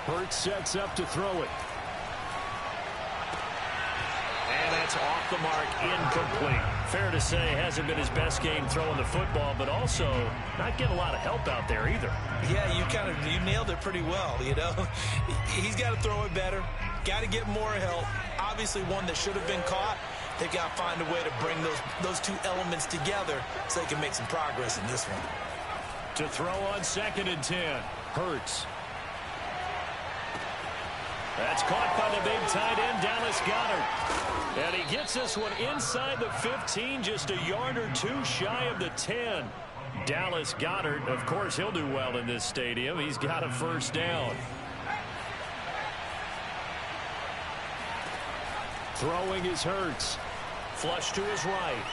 Hurts sets up to throw it. And that's off the mark, incomplete. Fair to say, hasn't been his best game throwing the football, but also not getting a lot of help out there either. Yeah, you nailed it pretty well, you know. He's got to throw it better, got to get more help. Obviously one that should have been caught. They've got to find a way to bring those 2 elements together so they can make some progress in this one. To throw on 2nd and 10, Hurts. That's caught by the big tight end, Dallas Goedert. And he gets this one inside the 15, just a yard or 2 shy of the 10. Dallas Goedert, of course, he'll do well in this stadium. He's got a first down. Throwing is Hurts. Flush to his right.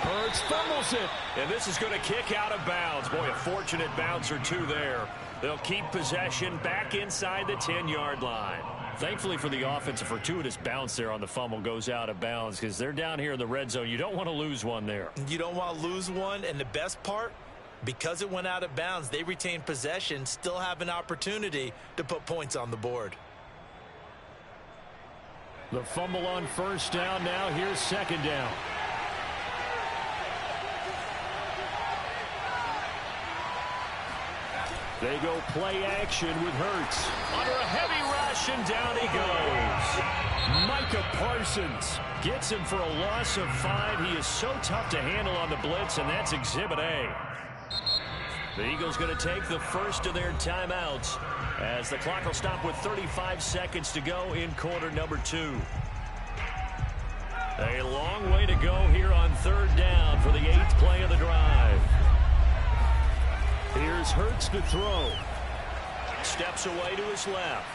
Hurts fumbles it. And this is going to kick out of bounds. Boy, a fortunate bounce or 2 there. They'll keep possession back inside the 10-yard line. Thankfully for the offense, a fortuitous bounce there on the fumble goes out of bounds because they're down here in the red zone. You don't want to lose one there. You don't want to lose one, and the best part, because it went out of bounds, they retain possession, still have an opportunity to put points on the board. The fumble on first down. Now here's second down. They go play action with Hurts. Under a heavy rush, and down he goes. Micah Parsons gets him for a loss of 5. He is so tough to handle on the blitz, and that's Exhibit A. The Eagles going to take the first of their timeouts as the clock will stop with 35 seconds to go in quarter number 2. A long way to go here on third down for the 8th play of the drive. Here's Hurts to throw. Steps away to his left.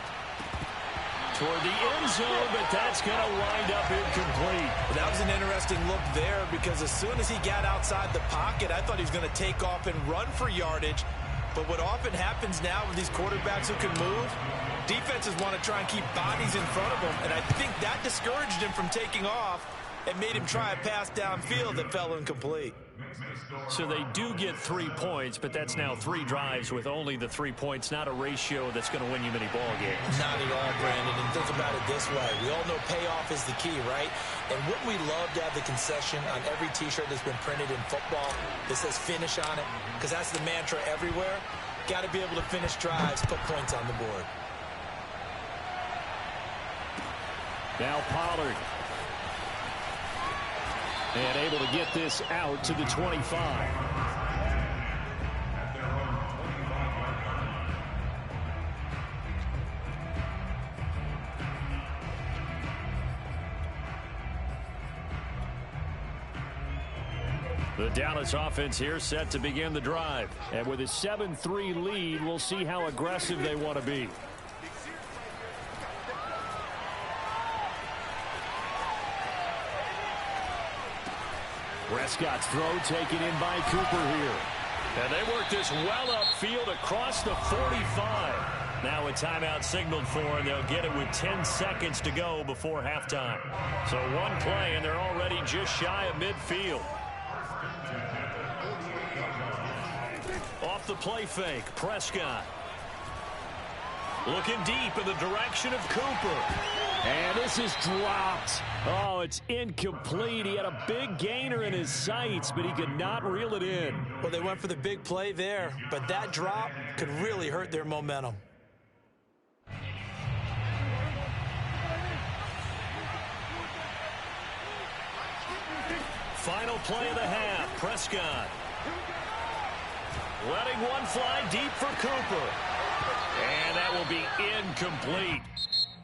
Toward the end zone, but that's going to wind up incomplete. Well, that was an interesting look there because as soon as he got outside the pocket, I thought he was going to take off and run for yardage. But what often happens now with these quarterbacks who can move, defenses want to try and keep bodies in front of them. And I think that discouraged him from taking off and made him try a pass downfield that fell incomplete. So they do get 3 points, but that's now 3 drives with only the 3 points, not a ratio that's going to win you many ball games. Not at all, Brandon. And think about it this way. We all know payoff is the key, right? And wouldn't we love to have the concession on every T-shirt that's been printed in football that says finish on it? Because that's the mantra everywhere. Got to be able to finish drives, put points on the board. Now Pollard. And able to get this out to the 25. The Dallas offense here set to begin the drive. And with a 7-3 lead, we'll see how aggressive they want to be. Prescott's throw taken in by Cooper here. And they work this well upfield across the 45. Now a timeout signaled for, and they'll get it with 10 seconds to go before halftime. So one play, and they're already just shy of midfield. Off the play fake, Prescott. Looking deep in the direction of Cooper. And this is dropped. Oh, it's incomplete. He had a big gainer in his sights, but he could not reel it in. Well, they went for the big play there, but that drop could really hurt their momentum. Final play of the half, Prescott. Letting one fly deep for Cooper. And that will be incomplete.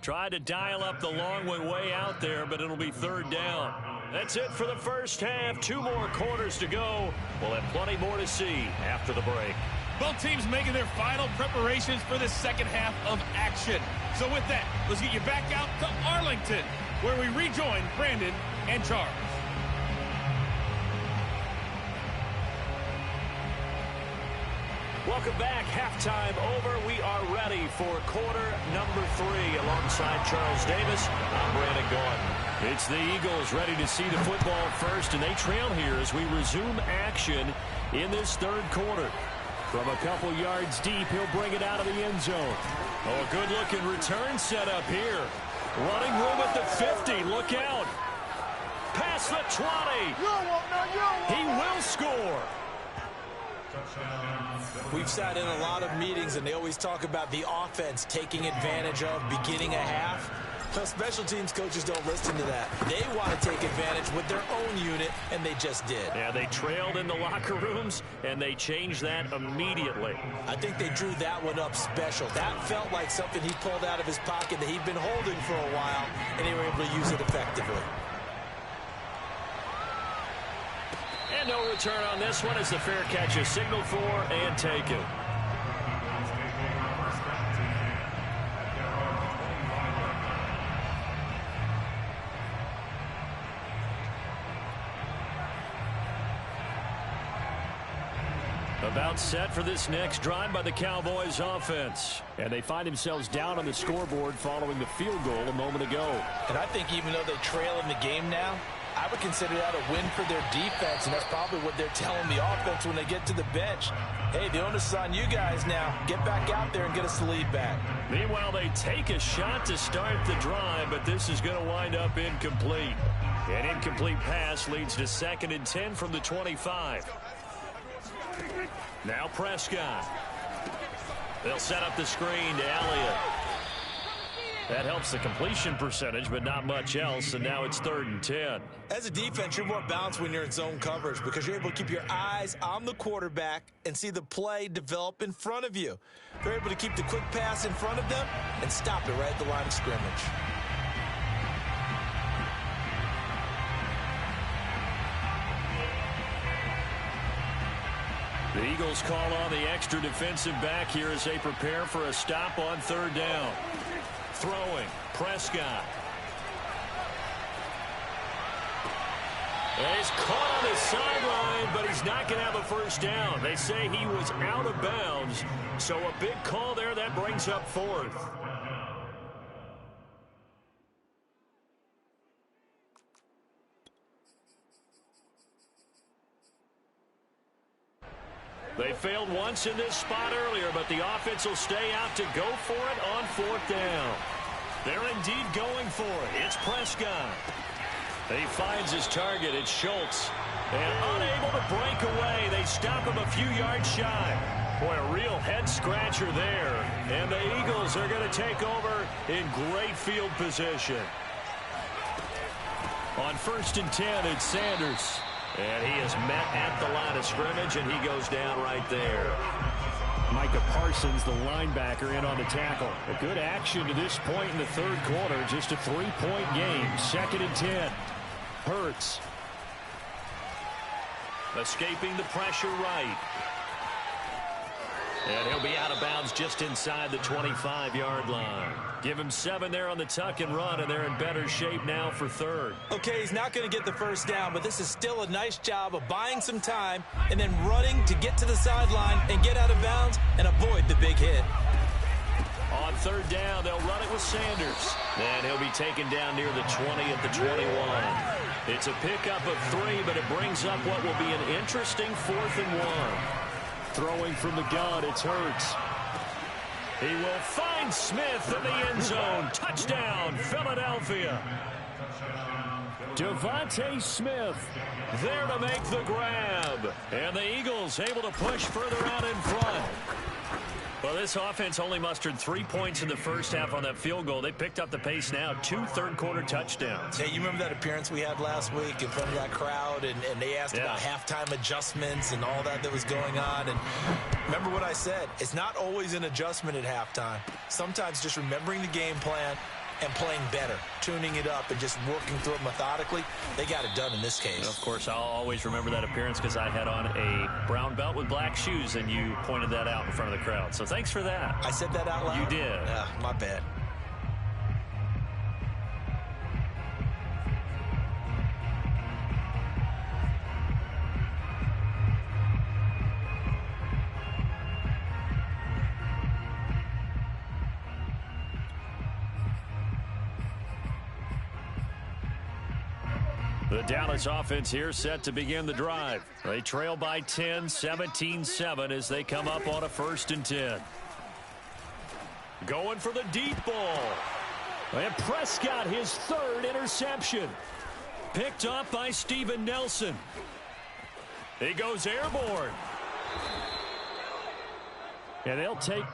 Tried to dial up the long one way out there, but it'll be third down. That's it for the first half. 2 more quarters to go. We'll have plenty more to see after the break. Both teams making their final preparations for the second half of action. So with that, let's get you back out to Arlington, where we rejoin Brandon and Charles. Welcome back. Halftime over. We are ready for quarter number 3. Alongside Charles Davis, I'm Brandon Gaudin. It's the Eagles ready to see the football first, and they trail here as we resume action in this third quarter. From a couple yards deep, he'll bring it out of the end zone. Oh, a good-looking return set up here. Running room at the 50. Look out. Past the 20. He will score. We've sat in a lot of meetings, and they always talk about the offense taking advantage of beginning a half. Well, special teams coaches don't listen to that. They want to take advantage with their own unit, and they just did. Yeah, they trailed in the locker rooms, and they changed that immediately. I think they drew that one up special. That felt like something he pulled out of his pocket that he'd been holding for a while, and they were able to use it effectively. And no return on this one as the fair catch is signaled for and taken. About set for this next drive by the Cowboys offense. And they find themselves down on the scoreboard following the field goal a moment ago. And I think even though they trail in the game now, I would consider that a win for their defense, and that's probably what they're telling the offense when they get to the bench. Hey, the onus is on you guys now. Get back out there and get us the lead back. Meanwhile, they take a shot to start the drive, but this is going to wind up incomplete. An incomplete pass leads to 2nd and 10 from the 25. Now Prescott. They'll set up the screen to Elliott. That helps the completion percentage, but not much else, and now it's 3rd and 10. As a defense, you're more balanced when you're in zone coverage because you're able to keep your eyes on the quarterback and see the play develop in front of you. They're able to keep the quick pass in front of them and stop it right at the line of scrimmage. The Eagles call on the extra defensive back here as they prepare for a stop on 3rd down. Throwing, Prescott. He's caught on the sideline, but he's not going to have a first down. They say he was out of bounds, so a big call there that brings up 4th. They failed once in this spot earlier, but the offense will stay out to go for it on 4th down. They're indeed going for it. It's Prescott. He finds his target. It's Schultz. And unable to break away. They stop him a few yards shy. Boy, a real head-scratcher there. And the Eagles are going to take over in great field position. On 1st and 10, it's Sanders. And he is met at the line of scrimmage, and he goes down right there. Micah Parsons, the linebacker, in on the tackle. A good action to this point in the 3rd quarter. Just a 3-point game. 2nd and 10. Hurts. Escaping the pressure right. And he'll be out of bounds just inside the 25-yard line. Give him 7 there on the tuck and run, and they're in better shape now for 3rd. Okay, he's not going to get the first down, but this is still a nice job of buying some time and then running to get to the sideline and get out of bounds and avoid the big hit. On 3rd down, they'll run it with Sanders. And he'll be taken down near the 20 at the 21. It's a pickup of 3, but it brings up what will be an interesting 4th and 1. Throwing from the gun, it's Hurts. He will find Smith in the end zone. Touchdown, Philadelphia. Devontae Smith there to make the grab. And the Eagles able to push further out in front. Well, this offense only mustered 3 points in the first half on that field goal. They picked up the pace now. 2 third-quarter touchdowns. Hey, you remember that appearance we had last week in front of that crowd, and they asked about halftime adjustments and all that was going on. And remember what I said. It's not always an adjustment at halftime. Sometimes just remembering the game plan and playing better, tuning it up and just working through it methodically. They got it done in this case. Of course, I'll always remember that appearance because I had on a brown belt with black shoes, and you pointed that out in front of the crowd. So thanks for that. I said that out loud? You did. My bad. The Dallas offense here set to begin the drive. They trail by 10, 17-7 as they come up on a 1st and 10. Going for the deep ball. And Prescott, his 3rd interception. Picked up by Steven Nelson. He goes airborne. And they'll take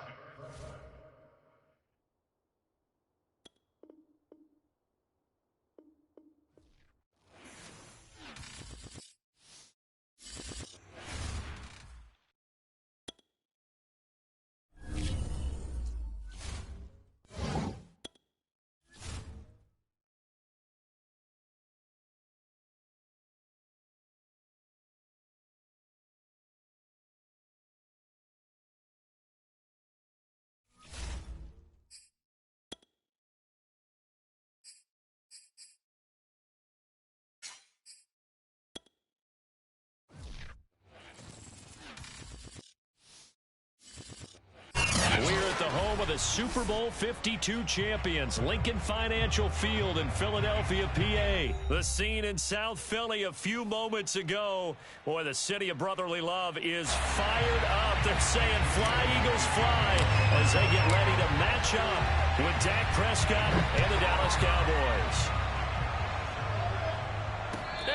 the Super Bowl 52 champions, Lincoln Financial Field in Philadelphia, PA. The scene in South Philly a few moments ago. Boy, the city of brotherly love is fired up. They're saying, fly, Eagles, fly, as they get ready to match up with Dak Prescott and the Dallas Cowboys.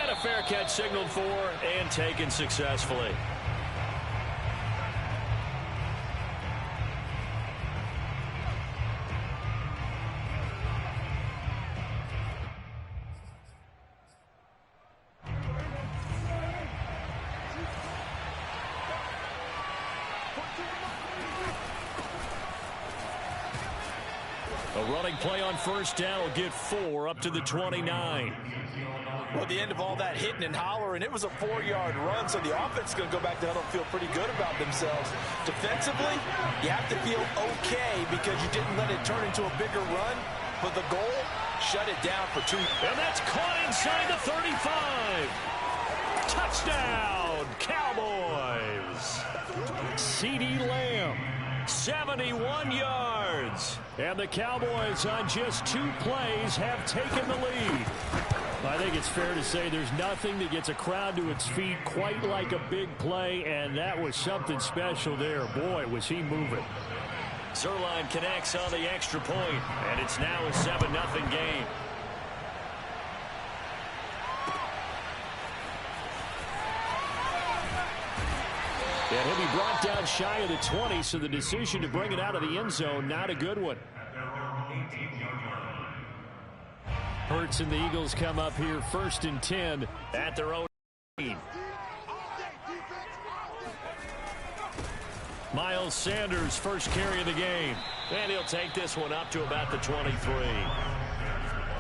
And a fair catch signaled for and taken successfully. A running play on first down will get 4 up to the 29. Well, at the end of all that hitting and hollering, it was a 4-yard run, so the offense is going to go back to huddle and feel pretty good about themselves. Defensively, you have to feel okay because you didn't let it turn into a bigger run, but the goal, shut it down for 2. And that's caught inside the 35. Touchdown, Cowboys. CeeDee Lamb, 71 yards. And the Cowboys on just 2 plays have taken the lead. I think it's fair to say there's nothing that gets a crowd to its feet quite like a big play, and that was something special there. Boy, was he moving. Zerline connects on the extra point, and it's now a 7-0 game. And he'll be brought down shy of the 20, so the decision to bring it out of the end zone, not a good one. Hurts and the Eagles come up here 1st and 10 at their own team. Miles Sanders, first carry of the game. And he'll take this one up to about the 23.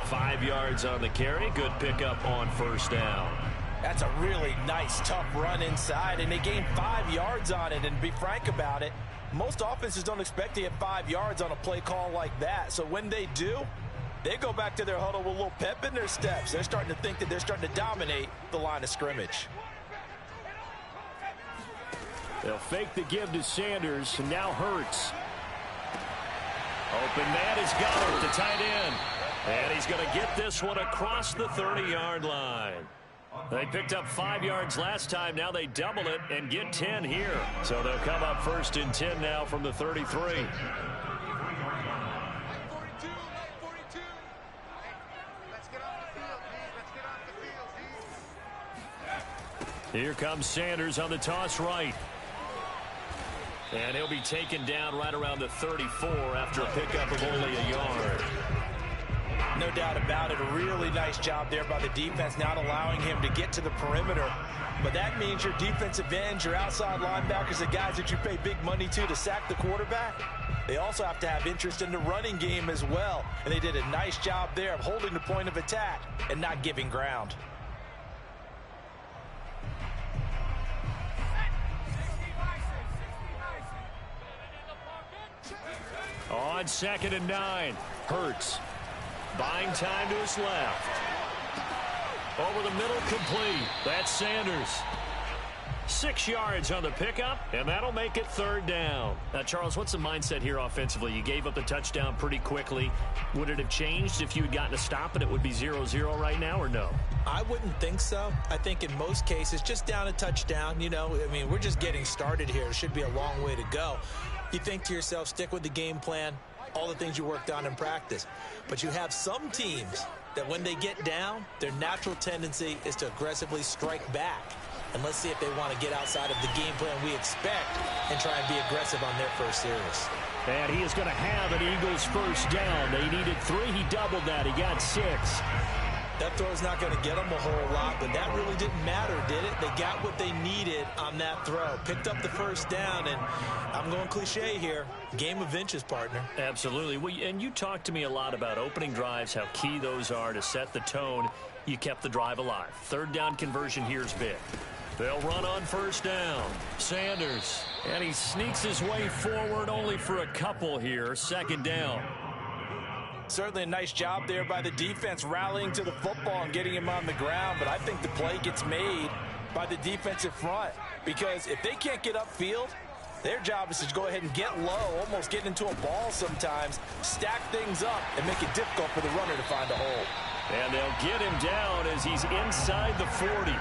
5 yards on the carry. Good pickup on first down. That's a really nice, tough run inside, and they gained 5 yards on it. And to be frank about it, most offenses don't expect to get 5 yards on a play call like that. So when they do, they go back to their huddle with a little pep in their steps. They're starting to think that they're starting to dominate the line of scrimmage. They'll fake the give to Sanders, and now Hurts. Open man is Goddard, the tight end. And he's going to get this one across the 30-yard line. They picked up 5 yards last time. Now they double it and get 10 here. So they'll come up 1st and 10 now from the 33. Here comes Sanders on the toss right. And he'll be taken down right around the 34 after a pickup of only a yard. No doubt about it. A really nice job there by the defense, not allowing him to get to the perimeter. But that means your defensive ends, your outside linebackers, the guys that you pay big money to sack the quarterback, they also have to have interest in the running game as well. And they did a nice job there of holding the point of attack and not giving ground. On 2nd and 9, Hurts. Buying time to his left. Over the middle, complete. That's Sanders. 6 yards on the pickup, and that'll make it 3rd down. Now, Charles, what's the mindset here offensively? You gave up the touchdown pretty quickly. Would it have changed if you had gotten a stop and it would be 0-0 right now, or no? I wouldn't think so. I think in most cases, just down a touchdown, you know, I mean, we're just getting started here. It should be a long way to go. You think to yourself, stick with the game plan, all the things you worked on in practice. But you have some teams that when they get down, their natural tendency is to aggressively strike back. And let's see if they want to get outside of the game plan we expect and try and be aggressive on their first series. And he is going to have an Eagles first down. They needed 3. He doubled that. He got 6. That throw's not going to get them a whole lot, but that really didn't matter, did it? They got what they needed on that throw. Picked up the first down, and I'm going cliche here. Game of inches, partner. Absolutely. Well, and you talked to me a lot about opening drives, how key those are to set the tone. You kept the drive alive. 3rd down conversion here is big. They'll run on first down. Sanders, and he sneaks his way forward only for a couple here. 2nd down. Certainly a nice job there by the defense rallying to the football and getting him on the ground, but I think the play gets made by the defensive front because if they can't get upfield, Their job is to go ahead and get low, almost get into a ball sometimes, stack things up, and make it difficult for the runner to find a hole. And they'll get him down as he's inside the 40.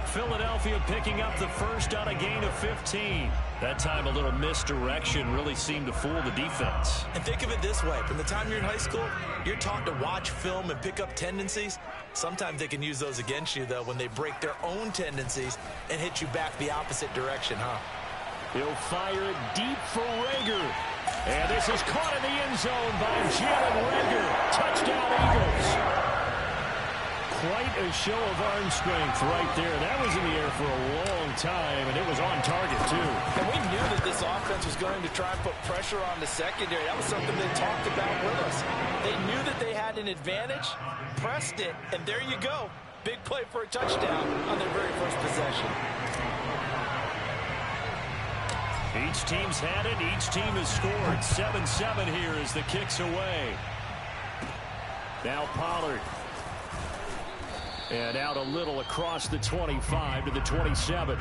Philadelphia picking up the first on a gain of 15. That time a little misdirection really seemed to fool the defense. And think of it this way. From the time you're in high school, you're taught to watch film and pick up tendencies. Sometimes they can use those against you, though, when they break their own tendencies and hit you back the opposite direction, huh? He'll fire it deep for Rager. And this is caught in the end zone by Jalen Rager. Touchdown, Eagles. Quite a show of arm strength right there. That was in the air for a long time, and it was on target, too. And we knew that this offense was going to try and put pressure on the secondary. That was something they talked about with us. They knew that they had an advantage, pressed it, and there you go. Big play for a touchdown on their very first possession. Each team's had it. Each team has scored. 7-7 here as the kick's away. Now Pollard. And out a little across the 25 to the 27.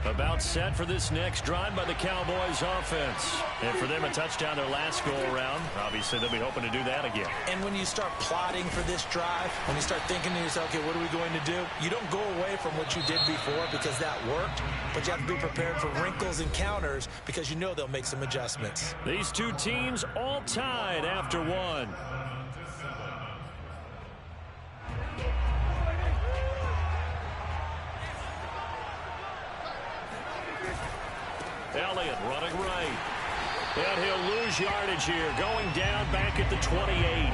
About set for this next drive by the Cowboys offense. And for them, a touchdown their last go-around. Obviously, they'll be hoping to do that again. And when you start plotting for this drive, when you start thinking to yourself, okay, what are we going to do? You don't go away from what you did before because that worked, but you have to be prepared for wrinkles and counters because you know they'll make some adjustments. These two teams all tied after one. Elliott running right. And he'll lose yardage here. Going down back at the 28.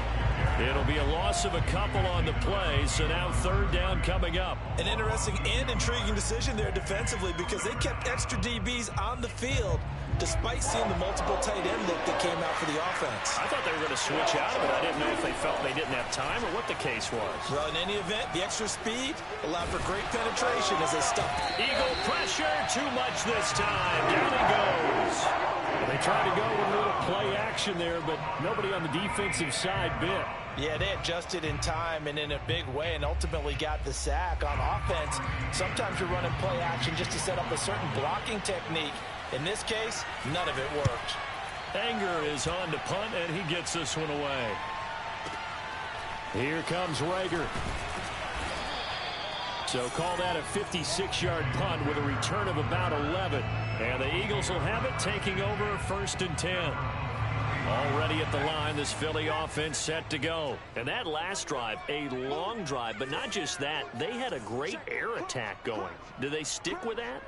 It'll be a loss of a couple on the play, so now third down coming up. An interesting and intriguing decision there defensively because they kept extra DBs on the field despite seeing the multiple tight end look that came out for the offense. I thought they were going to switch out of it. I didn't know if they felt they didn't have time or what the case was. Well, in any event, the extra speed allowed for great penetration as they stuffed. Eagle pressure, too much this time. Down he goes. They tried to go with a little play action there, but nobody on the defensive side bit. Yeah, they adjusted in time and in a big way and ultimately got the sack. On offense, sometimes you're running play action just to set up a certain blocking technique. In this case, none of it worked. Anger is on to punt, and he gets this one away. Here comes Rager. So call that a 56-yard punt with a return of about 11. And the Eagles will have it, taking over 1st and 10. Already at the line, this Philly offense set to go. And that last drive, a long drive, but not just that. They had a great air attack going. Do they stick with that?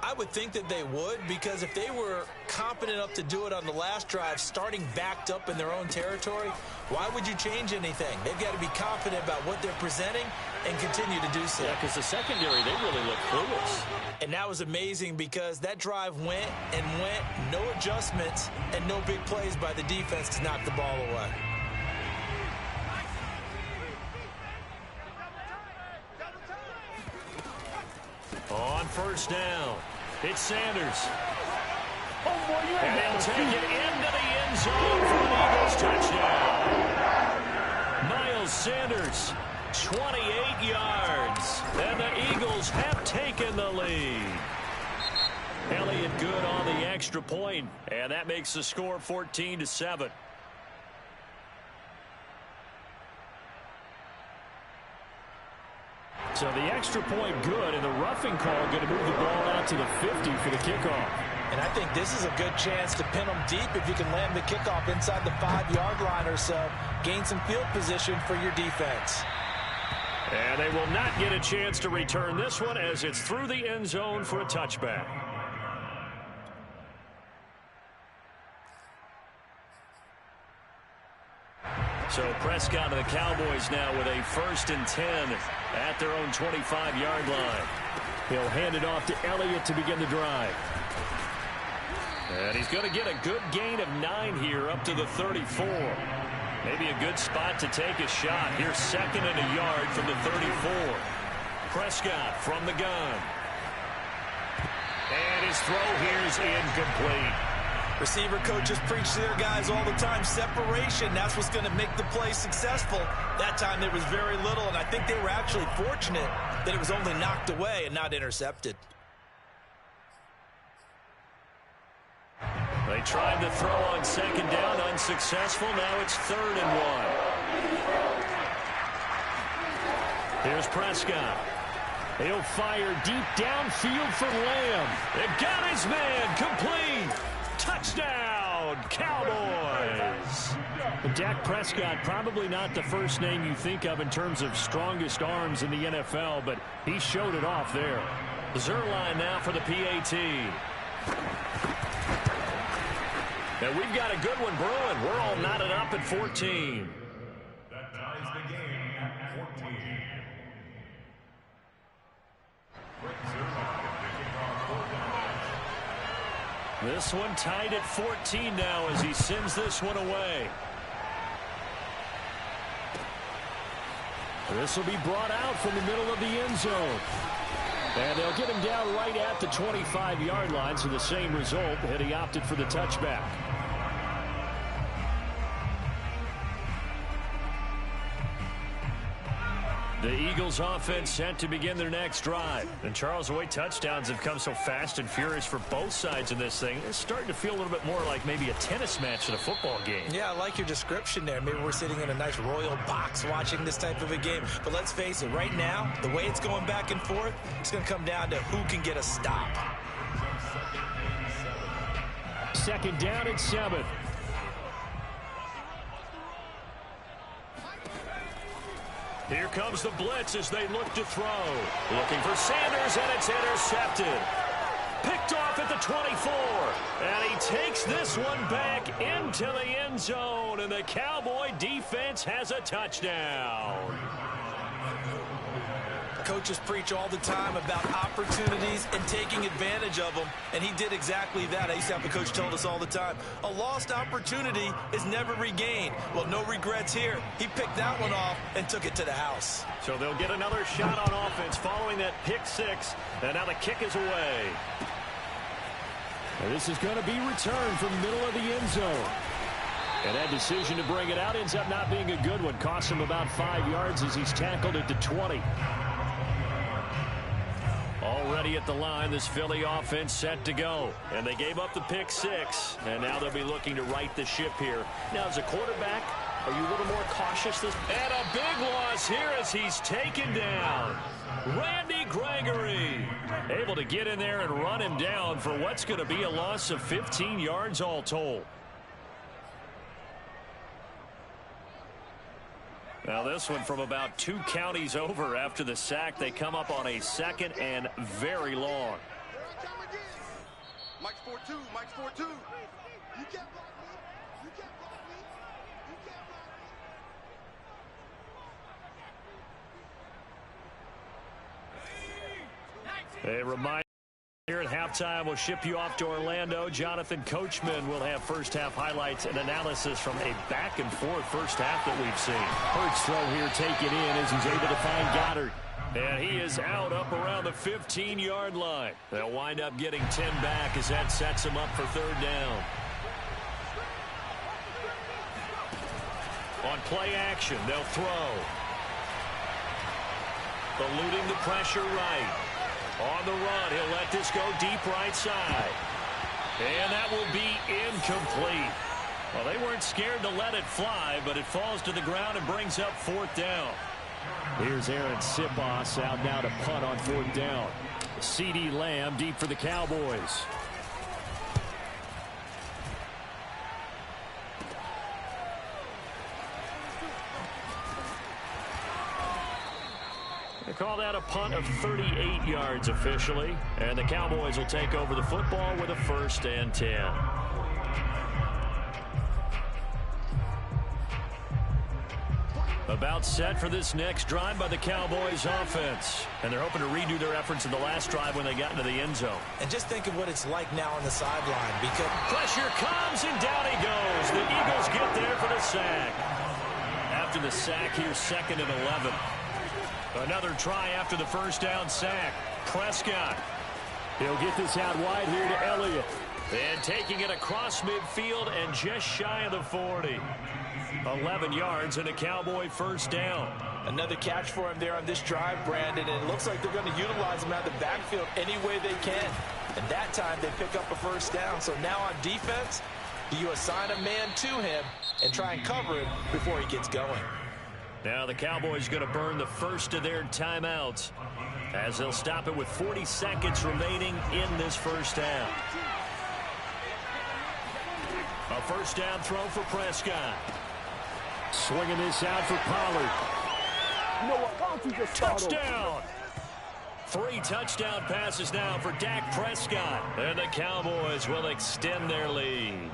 I would think that they would, because if they were confident enough to do it on the last drive, starting backed up in their own territory, why would you change anything? They've got to be confident about what they're presenting and continue to do so. Yeah, because the secondary, they really look clueless. And that was amazing because that drive went and went, no adjustments, and no big plays by the defense to knock the ball away. On first down, it's Sanders. And they'll take it into the end zone for an Eagles touchdown. Miles Sanders, 28 yards. And the Eagles have taken the lead. Elliott good on the extra point, and that makes the score 14-7. So the extra point good, and the roughing call going to move the ball out to the 50 for the kickoff. And I think this is a good chance to pin them deep if you can land the kickoff inside the 5-yard line or so. Gain some field position for your defense. And they will not get a chance to return this one as it's through the end zone for a touchback. So Prescott and the Cowboys now with a 1st and 10 at their own 25-yard line. He'll hand it off to Elliott to begin the drive. And he's going to get a good gain of 9 here up to the 34. Maybe a good spot to take a shot. Here's 2nd and a yard from the 34. Prescott from the gun. And his throw here is incomplete. Receiver coaches preach to their guys all the time. Separation, that's what's going to make the play successful. That time there was very little, and I think they were actually fortunate that it was only knocked away and not intercepted. They tried to throw on second down, unsuccessful. Now it's 3rd and 1. Here's Prescott. He'll fire deep downfield for Lamb. They've got his man complete. Touchdown, Cowboys. Dak Prescott, probably not the first name you think of in terms of strongest arms in the NFL, but he showed it off there. Zerline now for the PAT. And we've got a good one brewing. We're all knotted up at 14. That ties the game at 14. This one tied at 14 now as he sends this one away. This will be brought out from the middle of the end zone. And they'll get him down right at the 25-yard line, so the same result, and he opted for the touchback. The Eagles offense set to begin their next drive. And Charles, the way touchdowns have come so fast and furious for both sides of this thing, it's starting to feel a little bit more like maybe a tennis match in a football game. Yeah, I like your description there. Maybe we're sitting in a nice royal box watching this type of a game. But let's face it, right now, the way it's going back and forth, it's going to come down to who can get a stop. 2nd down and 7. Here comes the blitz as they look to throw. Looking for Sanders, and it's intercepted. Picked off at the 24. And he takes this one back into the end zone. And the Cowboy defense has a touchdown. Coaches preach all the time about opportunities and taking advantage of them, and he did exactly that. I used to have a coach tell us all the time, a lost opportunity is never regained. Well, no regrets here. He picked that one off and took it to the house. So they'll get another shot on offense following that pick 6, and now the kick is away. And this is going to be returned from the middle of the end zone. And that decision to bring it out ends up not being a good one. Costs him about 5 yards as he's tackled at the 20. Already at the line, this Philly offense set to go. And they gave up the pick 6, and now they'll be looking to right the ship here. Now, as a quarterback, are you a little more cautious? And a big loss here as he's taken down. Randy Gregory able to get in there and run him down for what's going to be a loss of 15 yards all told. Now this one from about 2 counties over after the sack. They come up on a 2nd and very long. Mike's 4-2. Mike's 4-2. You can't block me. You can't block me. You can't block me. A reminder here at halftime, we'll ship you off to Orlando. Jonathan Coachman will have first half highlights and analysis from a back-and-forth first half that we've seen. Hurts throw here taken in as he's able to find Goddard. And he is out up around the 15-yard line. They'll wind up getting 10 back as that sets him up for 3rd down. On play action, they'll throw. Eluding the pressure right. On the run, he'll let this go deep right side. And that will be incomplete. Well, they weren't scared to let it fly, but it falls to the ground and brings up 4th down. Here's Aaron Sipos out now to punt on 4th down. CeeDee Lamb deep for the Cowboys. They call that a punt of 38 yards officially. And the Cowboys will take over the football with a 1st and 10. About set for this next drive by the Cowboys offense. And they're hoping to redo their efforts in the last drive when they got into the end zone. And just think of what it's like now on the sideline. Because pressure comes and down he goes. The Eagles get there for the sack. After the sack, here's 2nd and 11. Another try after the 1st down sack. Prescott. He'll get this out wide here to Elliott. And taking it across midfield and just shy of the 40. 11 yards and a Cowboy first down. Another catch for him there on this drive, Brandon, and it looks like they're going to utilize him out of the backfield any way they can. And that time they pick up a first down. So now on defense, you assign a man to him and try and cover him before he gets going. Now the Cowboys going to burn the first of their timeouts as they'll stop it with 40 seconds remaining in this first half. A first down throw for Prescott. Swinging this out for Pollard. You know what? Why don't you just Touchdown! 3 touchdown passes now for Dak Prescott. And the Cowboys will extend their lead.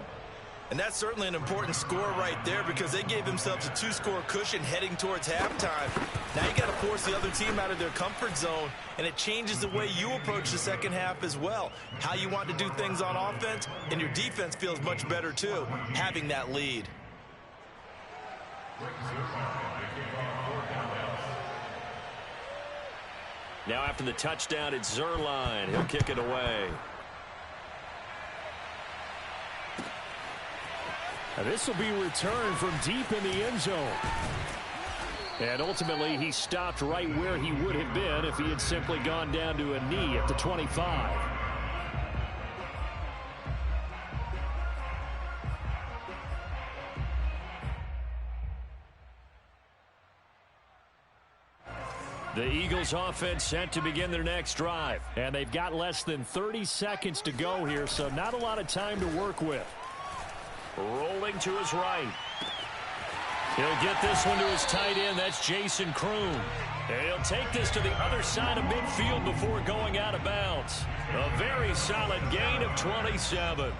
And that's certainly an important score right there because they gave themselves a 2-score cushion heading towards halftime. Now you got to force the other team out of their comfort zone, and it changes the way you approach the second half as well. How you want to do things on offense, and your defense feels much better too, having that lead. Now after the touchdown, it's Zerline. He'll kick it away. Now this will be returned from deep in the end zone. And ultimately, he stopped right where he would have been if he had simply gone down to a knee at the 25. The Eagles offense set to begin their next drive. And they've got less than 30 seconds to go here, so not a lot of time to work with. Rolling to his right. He'll get this one to his tight end. That's Jason Kroon. And he'll take this to the other side of midfield before going out of bounds. A very solid gain of 27.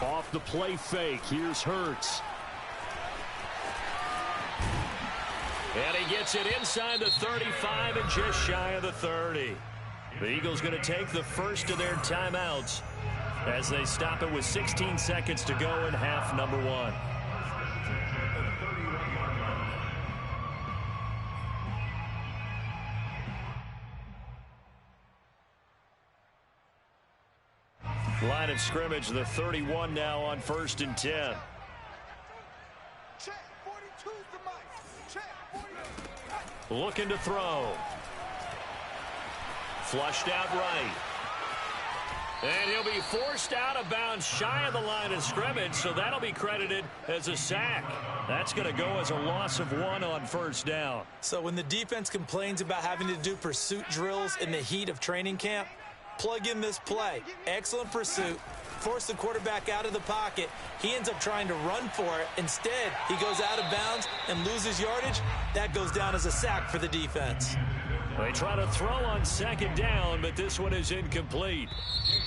Off the play fake, here's Hurts. And he gets it inside the 35 and just shy of the 30. The Eagles going to take the first of their timeouts as they stop it with 16 seconds to go in half number 1. Line of scrimmage, the 31 now on 1st and 10. Check, 42's the mic. Check, 42. Looking to throw. Flushed out right. And he'll be forced out of bounds shy of the line of scrimmage, so that'll be credited as a sack. That's going to go as a loss of 1 on 1st down. So when the defense complains about having to do pursuit drills in the heat of training camp, plug in this play. Excellent pursuit. Force the quarterback out of the pocket. He ends up trying to run for it. Instead, he goes out of bounds and loses yardage. That goes down as a sack for the defense. They try to throw on 2nd down, but this one is incomplete.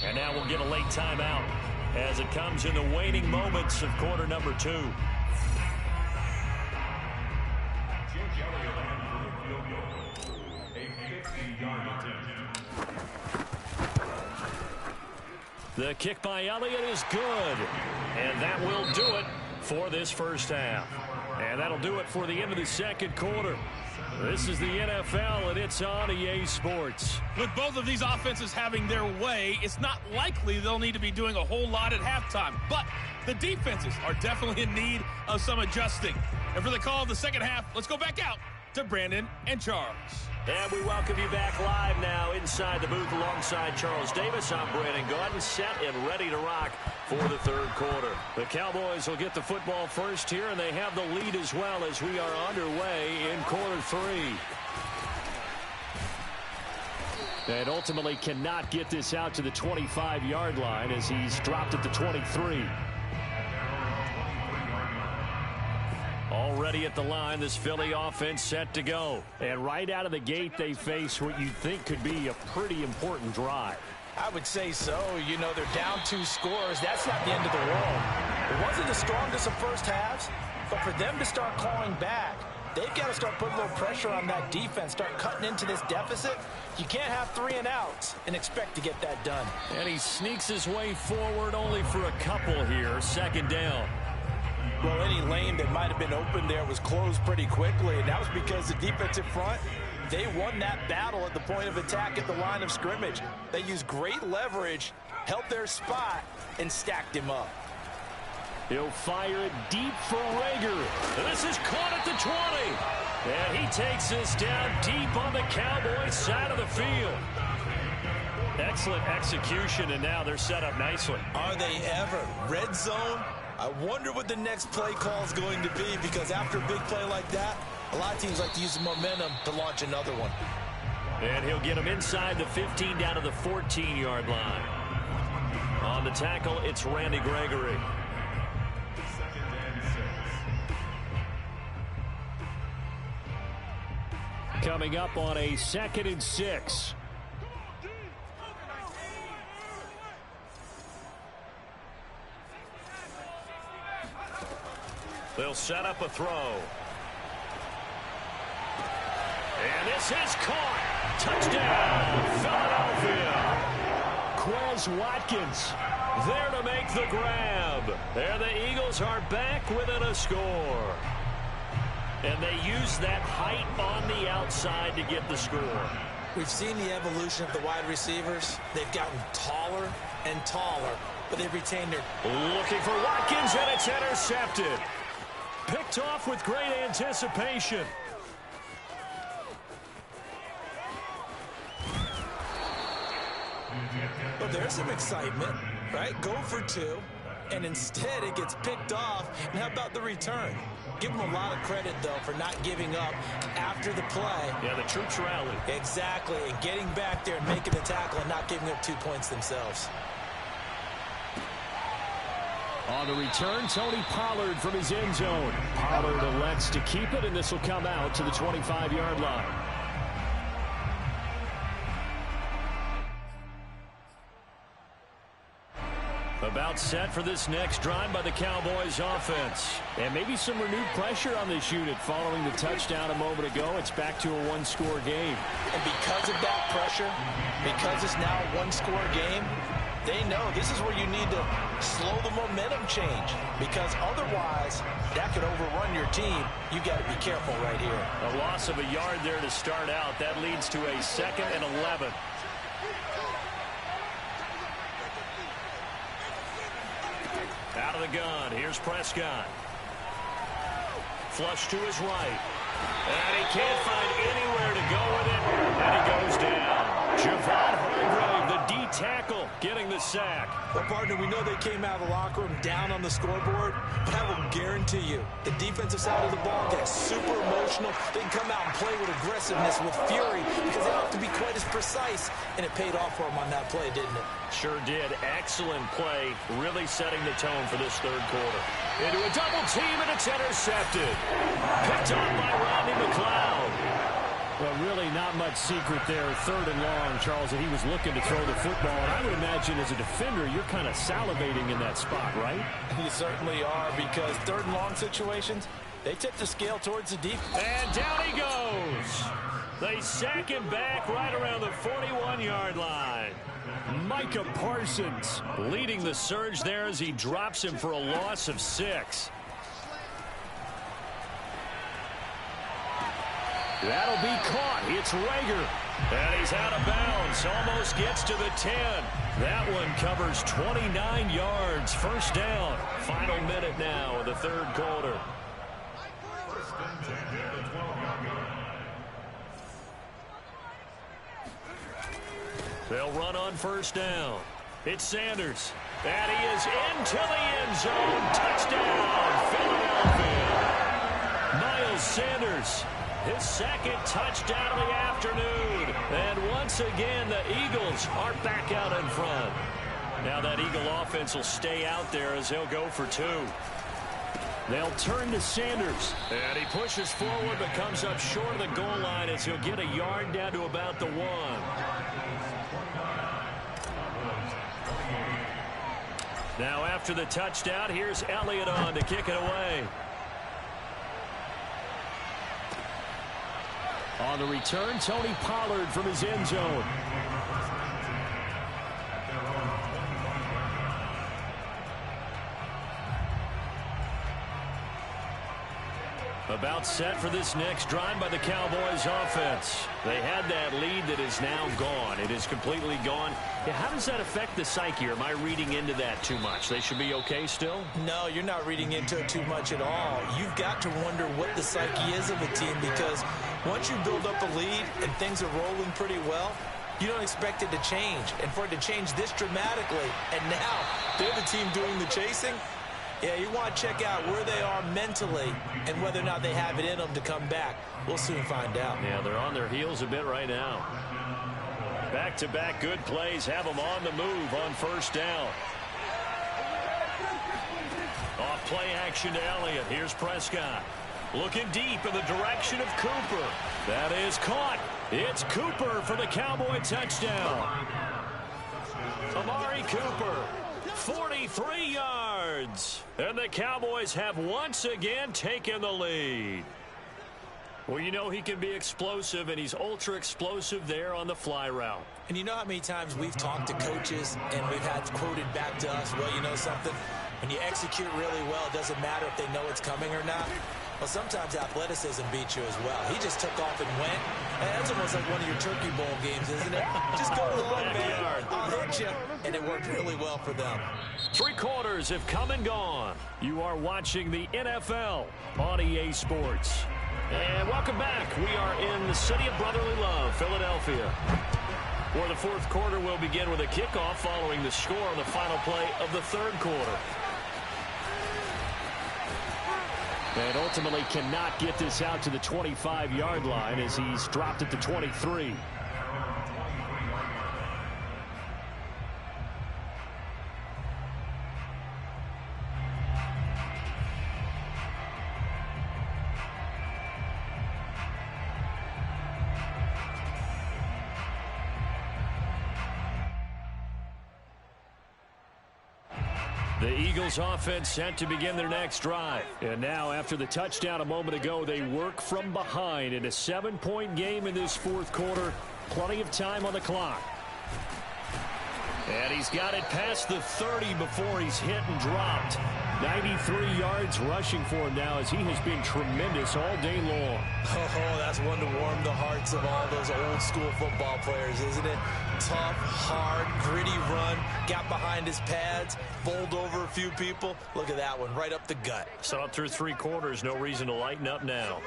And now we'll get a late timeout as it comes in the waning moments of quarter number 2. The kick by Elliott is good. And that will do it for this first half. And that'll do it for the end of the second quarter. This is the NFL, and it's on EA Sports. With both of these offenses having their way, it's not likely they'll need to be doing a whole lot at halftime. But the defenses are definitely in need of some adjusting. And for the call of the second half, let's go back out to Brandon and Charles. And we welcome you back live now inside the booth alongside Charles Davis. I'm Brandon Gaudin, set and ready to rock for the third quarter. The Cowboys will get the football first here, and they have the lead as well as we are underway in quarter 3. And ultimately cannot get this out to the 25-yard line as he's dropped at the 23. Already at the line, this Philly offense set to go. And right out of the gate, they face what you'd think could be a pretty important drive. I would say so. You know, they're down 2 scores. That's not the end of the world. It wasn't the strongest of first halves, but for them to start clawing back, they've got to start putting a little pressure on that defense, start cutting into this deficit. You can't have 3 and outs and expect to get that done. And he sneaks his way forward only for a couple here. 2nd down. Well, any lane that might have been open there was closed pretty quickly, and that was because the defensive front They won that battle at the point of attack at the line of scrimmage. They used great leverage, held their spot, and stacked him up. He'll fire it deep for Rager. This is caught at the 20. And he takes this down deep on the Cowboys side of the field. Excellent execution, and now they're set up nicely. Are they ever? Red zone? I wonder what the next play call is going to be, because after a big play like that, a lot of teams like to use the momentum to launch another one. And he'll get him inside the 15 down to the 14-yard line. On the tackle, it's Randy Gregory. Coming up on a 2nd and 6. They'll set up a throw. And this is caught. Touchdown, Philadelphia. Quez Watkins there to make the grab. There the Eagles are back within a score. And they use that height on the outside to get the score. We've seen the evolution of the wide receivers. They've gotten taller and taller, but they've retained their... Looking for Watkins, and it's intercepted. Picked off with great anticipation. Well, there's some excitement, right? Go for 2, and instead it gets picked off. And how about the return? Give them a lot of credit, though, for not giving up after the play. Yeah, the troops rallied. Exactly, and getting back there and making the tackle and not giving up 2 points themselves. On the return, Tony Pollard from his end zone. Pollard elects to keep it, and this will come out to the 25-yard line. About set for this next drive by the Cowboys offense. And maybe some renewed pressure on this unit following the touchdown a moment ago. It's back to a one-score game. And because of that pressure, because it's now a one-score game, they know this is where you need to slow the momentum change, because otherwise that could overrun your team. You got to be careful right here. A loss of a yard there to start out. That leads to a 2nd and 11. Out of the gun, here's Prescott. Flush to his right. And he can't find anywhere to go with it. And he goes down. Javon Hargrave, the D tackle, getting the sack. Well, partner, we know they came out of the locker room down on the scoreboard, but I will guarantee you the defensive side of the ball gets super emotional. They can come out and play with aggressiveness, with fury, because they don't have to be quite as precise. And it paid off for them on that play, didn't it? Sure did. Excellent play, really setting the tone for this third quarter. Into a double team, and it's intercepted. Picked up by Rodney McLeod. Well, really not much secret there. 3rd and long, Charles, that he was looking to throw the football. And I would imagine as a defender, you're kind of salivating in that spot, right? You certainly are, because 3rd and long situations, they tip the scale towards the deep. And down he goes. They sack him back right around the 41-yard line. Micah Parsons leading the surge there as he drops him for a loss of 6. That'll be caught. It's Rager. And he's out of bounds. Almost gets to the 10. That one covers 29 yards. First down. Final minute now of the third quarter. They'll run on first down. It's Sanders. And he is into the end zone. Touchdown, Philadelphia. Miles Sanders. His 2nd touchdown of the afternoon. And once again, the Eagles are back out in front. Now that Eagle offense will stay out there as they'll go for 2. They'll turn to Sanders. And he pushes forward but comes up short of the goal line as he'll get a yard down to about the 1. Now after the touchdown, here's Elliott on to kick it away. On the return, Tony Pollard from his end zone. About set for this next drive by the Cowboys offense. They had that lead that is now gone. It is completely gone. Yeah, how does that affect the psyche? Or am I reading into that too much? They should be okay still? No, you're not reading into it too much at all. You've got to wonder what the psyche is of a team, because once you build up a lead and things are rolling pretty well, you don't expect it to change. And for it to change this dramatically, and now they're the team doing the chasing, yeah, you want to check out where they are mentally and whether or not they have it in them to come back. We'll soon find out. Yeah, they're on their heels a bit right now. Back-to-back good plays have them on the move on first down. Off play action to Elliott. Here's Prescott. Looking deep in the direction of Cooper. That is caught. It's Cooper for the Cowboy touchdown. Amari Cooper, 43 yards. And the Cowboys have once again taken the lead. Well, you know he can be explosive, and he's ultra explosive there on the fly route. And you know how many times we've talked to coaches and we've had quoted back to us, well, you know something? When you execute really well, it doesn't matter if they know it's coming or not. Well, sometimes athleticism beats you as well. He just took off and went. And that's almost like one of your Turkey Bowl games, isn't it? Just go along, man. I'll hit you. And it worked really well for them. 3 quarters have come and gone. You are watching the NFL on EA Sports. And welcome back. We are in the city of brotherly love, Philadelphia, where the 4th quarter will begin with a kickoff following the score on the final play of the 3rd quarter. And ultimately cannot get this out to the 25-yard line as he's dropped at the 23. The Eagles offense set to begin their next drive. And now after the touchdown a moment ago, they work from behind in a 7-point game in this 4th quarter. Plenty of time on the clock. And he's got it past the 30 before he's hit and dropped. 93 yards rushing for him now as he has been tremendous all day long. Oh, that's one to warm the hearts of all those old school football players, isn't it? Tough, hard, gritty run. Got behind his pads, bowled over a few people. Look at that one, right up the gut. Saw it through 3 quarters. No reason to lighten up now.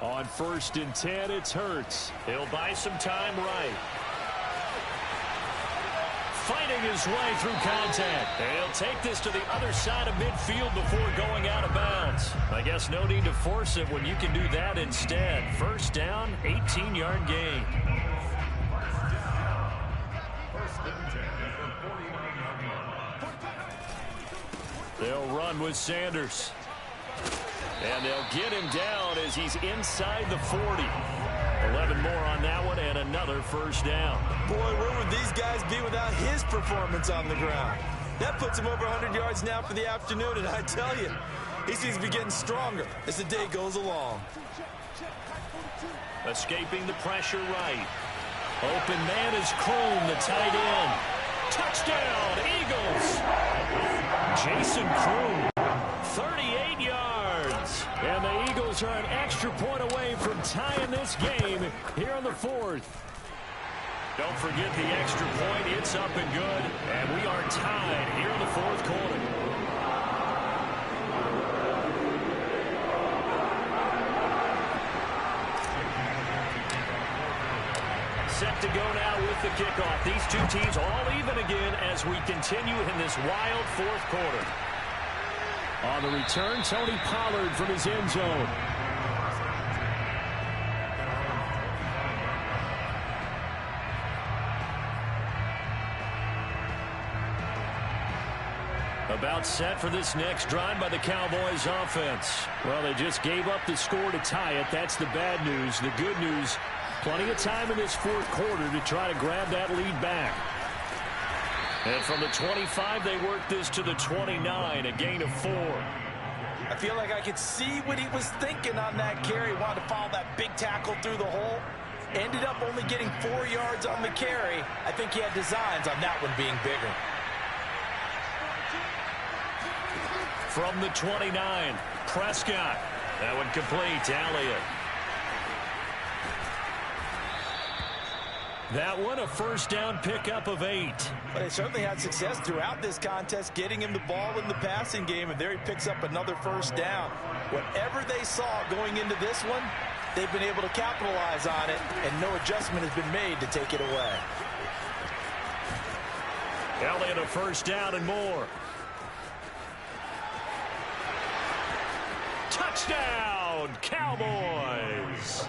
On 1st and 10, it's Hurts. He'll buy some time right. Fighting his way through contact. He'll take this to the other side of midfield before going out of bounds. I guess no need to force it when you can do that instead. 1st down, 18-yard gain. They'll run with Sanders. And they'll get him down as he's inside the 40. 11 more on that one and another 1st down. Boy, where would these guys be without his performance on the ground? That puts him over 100 yards now for the afternoon, and I tell you, he seems to be getting stronger as the day goes along. Escaping the pressure right. Open man is Kroon, the tight end. Touchdown, Eagles! Jason Kroon, 38 yards. And the Eagles are an extra point away from tying this game here in the 4th. Don't forget the extra point. It's up and good. And we are tied here in the 4th quarter. Set to go now with the kickoff. These 2 teams all even again as we continue in this wild 4th quarter. On the return, Tony Pollard from his end zone. About set for this next drive by the Cowboys offense. Well, they just gave up the score to tie it. That's the bad news. The good news, plenty of time in this 4th quarter to try to grab that lead back. And from the 25, they work this to the 29, a gain of 4. I feel like I could see what he was thinking on that carry. Wanted to follow that big tackle through the hole. Ended up only getting 4 yards on the carry. I think he had designs on that one being bigger. From the 29, Prescott. That one complete to Elliott. That one a first down pickup of 8. But they certainly had success throughout this contest getting him the ball in the passing game, and there he picks up another first down. Whatever they saw going into this one, they've been able to capitalize on it, and no adjustment has been made to take it away. Elliott a first down and more. Touchdown, Cowboys.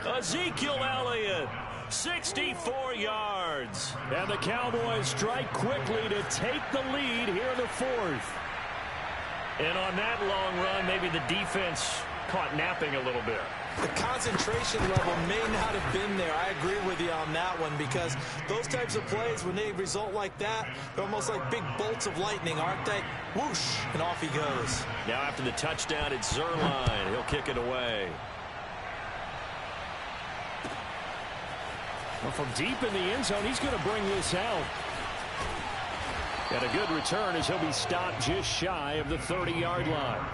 Ezekiel Elliott, 64 yards. And the Cowboys strike quickly to take the lead here in the 4th. And on that long run, maybe the defense caught napping a little bit. The concentration level may not have been there. I agree with you on that one, because those types of plays, when they result like that, they're almost like big bolts of lightning, aren't they? Whoosh, and off he goes. Now after the touchdown, it's Zerline. He'll kick it away. Well, from deep in the end zone, he's going to bring this out. And a good return as he'll be stopped just shy of the 30-yard line.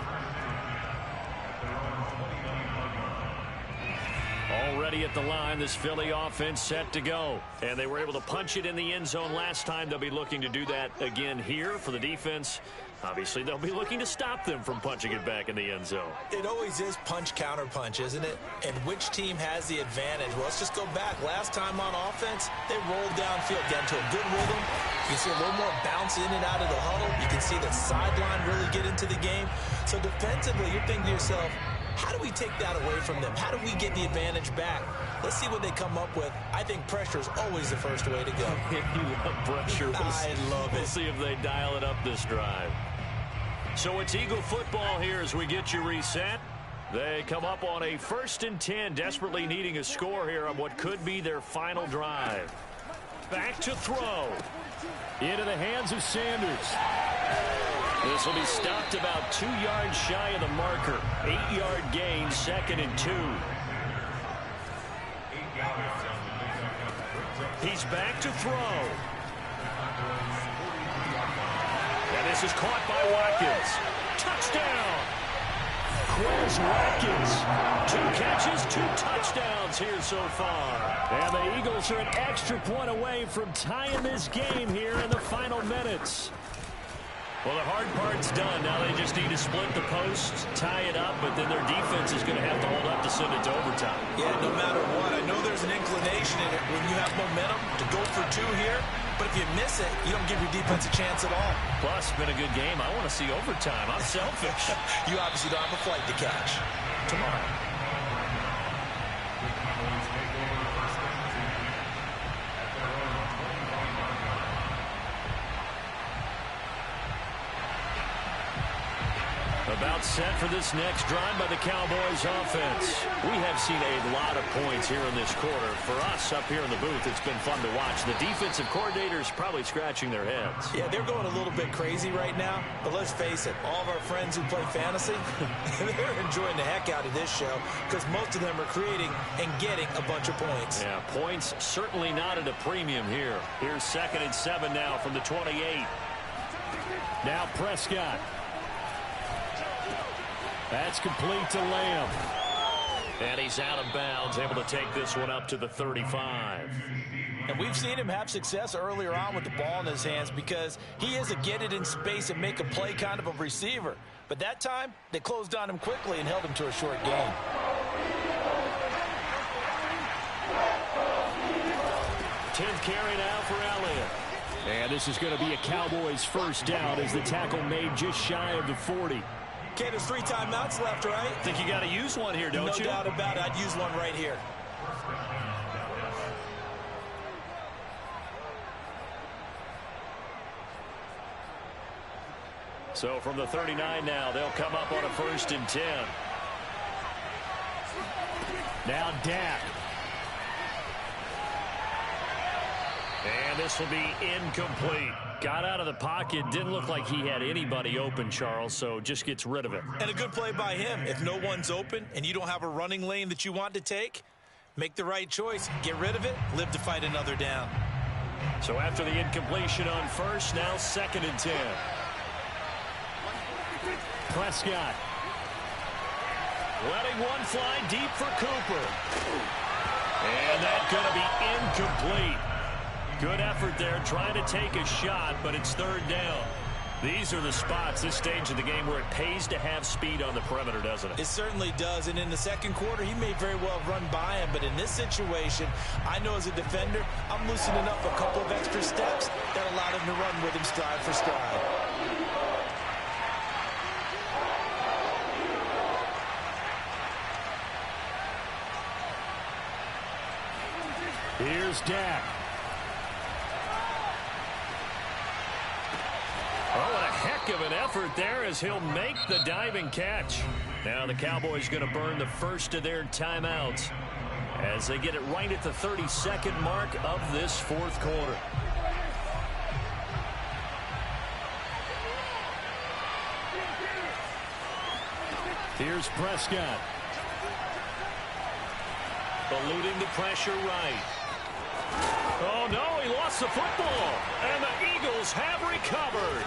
Already at the line, this Philly offense set to go. And they were able to punch it in the end zone last time. They'll be looking to do that again here for the defense. Obviously, they'll be looking to stop them from punching it back in the end zone. It always is punch-counter-punch, isn't it? And which team has the advantage? Well, let's just go back. Last time on offense, they rolled downfield, got into a good rhythm. You can see a little more bounce in and out of the huddle. You can see the sideline really get into the game. So defensively, you're thinking to yourself, how do we take that away from them? How do we get the advantage back? Let's see what they come up with. I think pressure is always the first way to go. You love pressure. I love it. We'll see if they dial it up this drive. So it's Eagle football here as we get you reset. They come up on a 1st and 10, desperately needing a score here on what could be their final drive. Back to throw. Into the hands of Sanders. This will be stopped about 2 yards shy of the marker. 8-yard gain, 2nd and 2. He's back to throw. And this is caught by Watkins. Touchdown! Quez Watkins. 2 catches, 2 touchdowns here so far. And the Eagles are an extra point away from tying this game here in the final minutes. Well, the hard part's done. Now they just need to split the posts, tie it up, but then their defense is going to have to hold up to send it to overtime. Yeah, no matter what. I know there's an inclination in it when you have momentum to go for 2 here, but if you miss it, you don't give your defense a chance at all. Plus, it's been a good game. I want to see overtime. I'm selfish. You obviously don't have a flight to catch. Tomorrow. About set for this next drive by the Cowboys offense. We have seen a lot of points here in this quarter. For us up here in the booth, it's been fun to watch. The defensive coordinators probably scratching their heads. Yeah, they're going a little bit crazy right now. But let's face it, all of our friends who play fantasy, they're enjoying the heck out of this show because most of them are creating and getting a bunch of points. Yeah, points certainly not at a premium here. Here's 2nd and 7 now from the 28. Now Prescott. That's complete to Lamb. And he's out of bounds, able to take this one up to the 35. And we've seen him have success earlier on with the ball in his hands because he is a get it in space and make a play kind of a receiver. But that time, they closed on him quickly and held him to a short gain. Tenth carry now for Elliott. And this is going to be a Cowboys first down as the tackle made just shy of the 40. Okay, there's 3 timeouts left, right? Think you got to use one here, don't you? No doubt about it. I'd use one right here. So from the 39 now, they'll come up on a 1st and 10. Now Dak. And this will be incomplete. Got out of the pocket. Didn't look like he had anybody open, Charles, so just gets rid of it. And a good play by him. If no one's open and you don't have a running lane that you want to take, make the right choice. Get rid of it. Live to fight another down. So after the incompletion on 1st, now 2nd and 10. Prescott. Letting one fly deep for Cooper. And that's going to be incomplete. Good effort there trying to take a shot, but it's third down. These are the spots, this stage of the game, where it pays to have speed on the perimeter, doesn't it? It certainly does, and in the second quarter, he may very well run by him, but in this situation, I know as a defender, I'm loosening up a couple of extra steps that allowed him to run with him stride for stride. Here's Dak. Oh, what a heck of an effort there as he'll make the diving catch. Now the Cowboys going to burn the first of their timeouts as they get it right at the 32nd mark of this fourth quarter. Here's Prescott. Eluding the pressure right. Oh, no, he lost the football. And the Eagles have recovered.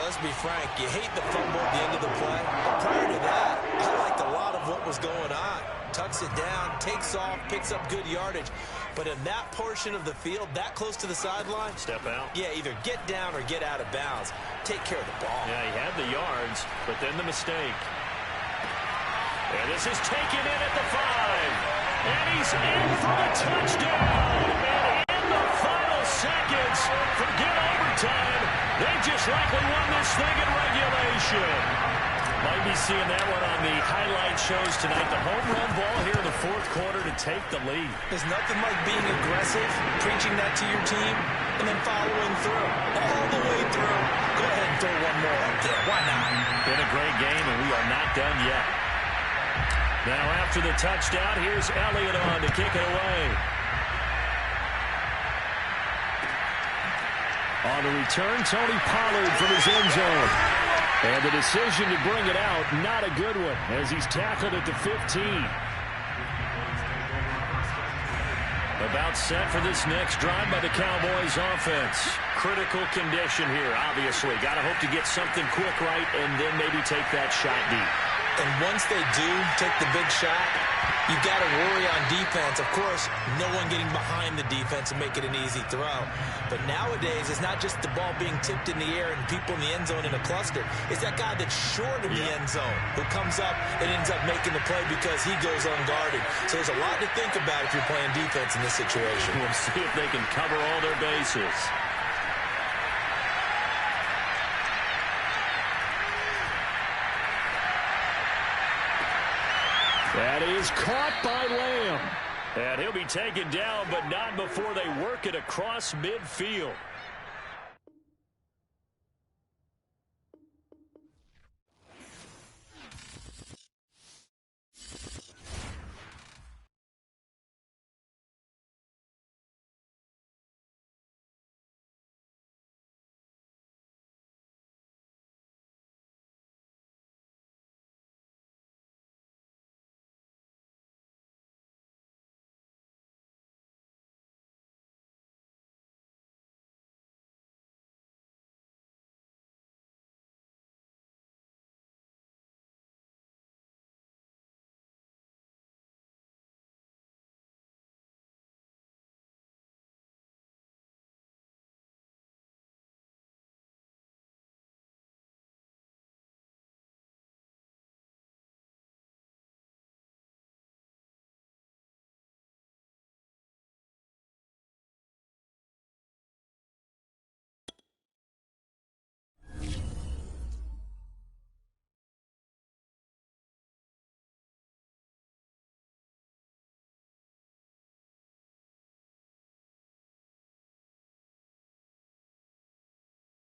Let's be frank, you hate the fumble at the end of the play. But prior to that, I liked a lot of what was going on. Tucks it down, takes off, picks up good yardage. But in that portion of the field, that close to the sideline, step out. Yeah, either get down or get out of bounds. Take care of the ball. Yeah, he had the yards, but then the mistake. And this is taken in at the 5. And he's in for the touchdown. And in the final seconds, forget overtime. They just likely won this thing in regulation. Might be seeing that one on the highlight shows tonight. The home run ball here in the fourth quarter to take the lead. There's nothing like being aggressive, preaching that to your team, and then following through. All the way through. Go ahead and throw one more up there. Why not? Been a great game, and we are not done yet. Now after the touchdown, here's Elliott on to kick it away. On the return, Tony Pollard from his end zone. And the decision to bring it out, not a good one, as he's tackled at the 15. About set for this next drive by the Cowboys offense. Critical condition here, obviously. Got to hope to get something quick right and then maybe take that shot deep. And once they do take the big shot, you've got to worry on defense. Of course, no one getting behind the defense and make it an easy throw. But nowadays, it's not just the ball being tipped in the air and people in the end zone in a cluster. It's that guy that's short of the end zone who comes up and ends up making the play because he goes unguarded. So there's a lot to think about if you're playing defense in this situation. We'll see if they can cover all their bases. That is caught by Lamb. And he'll be taken down, but not before they work it across midfield.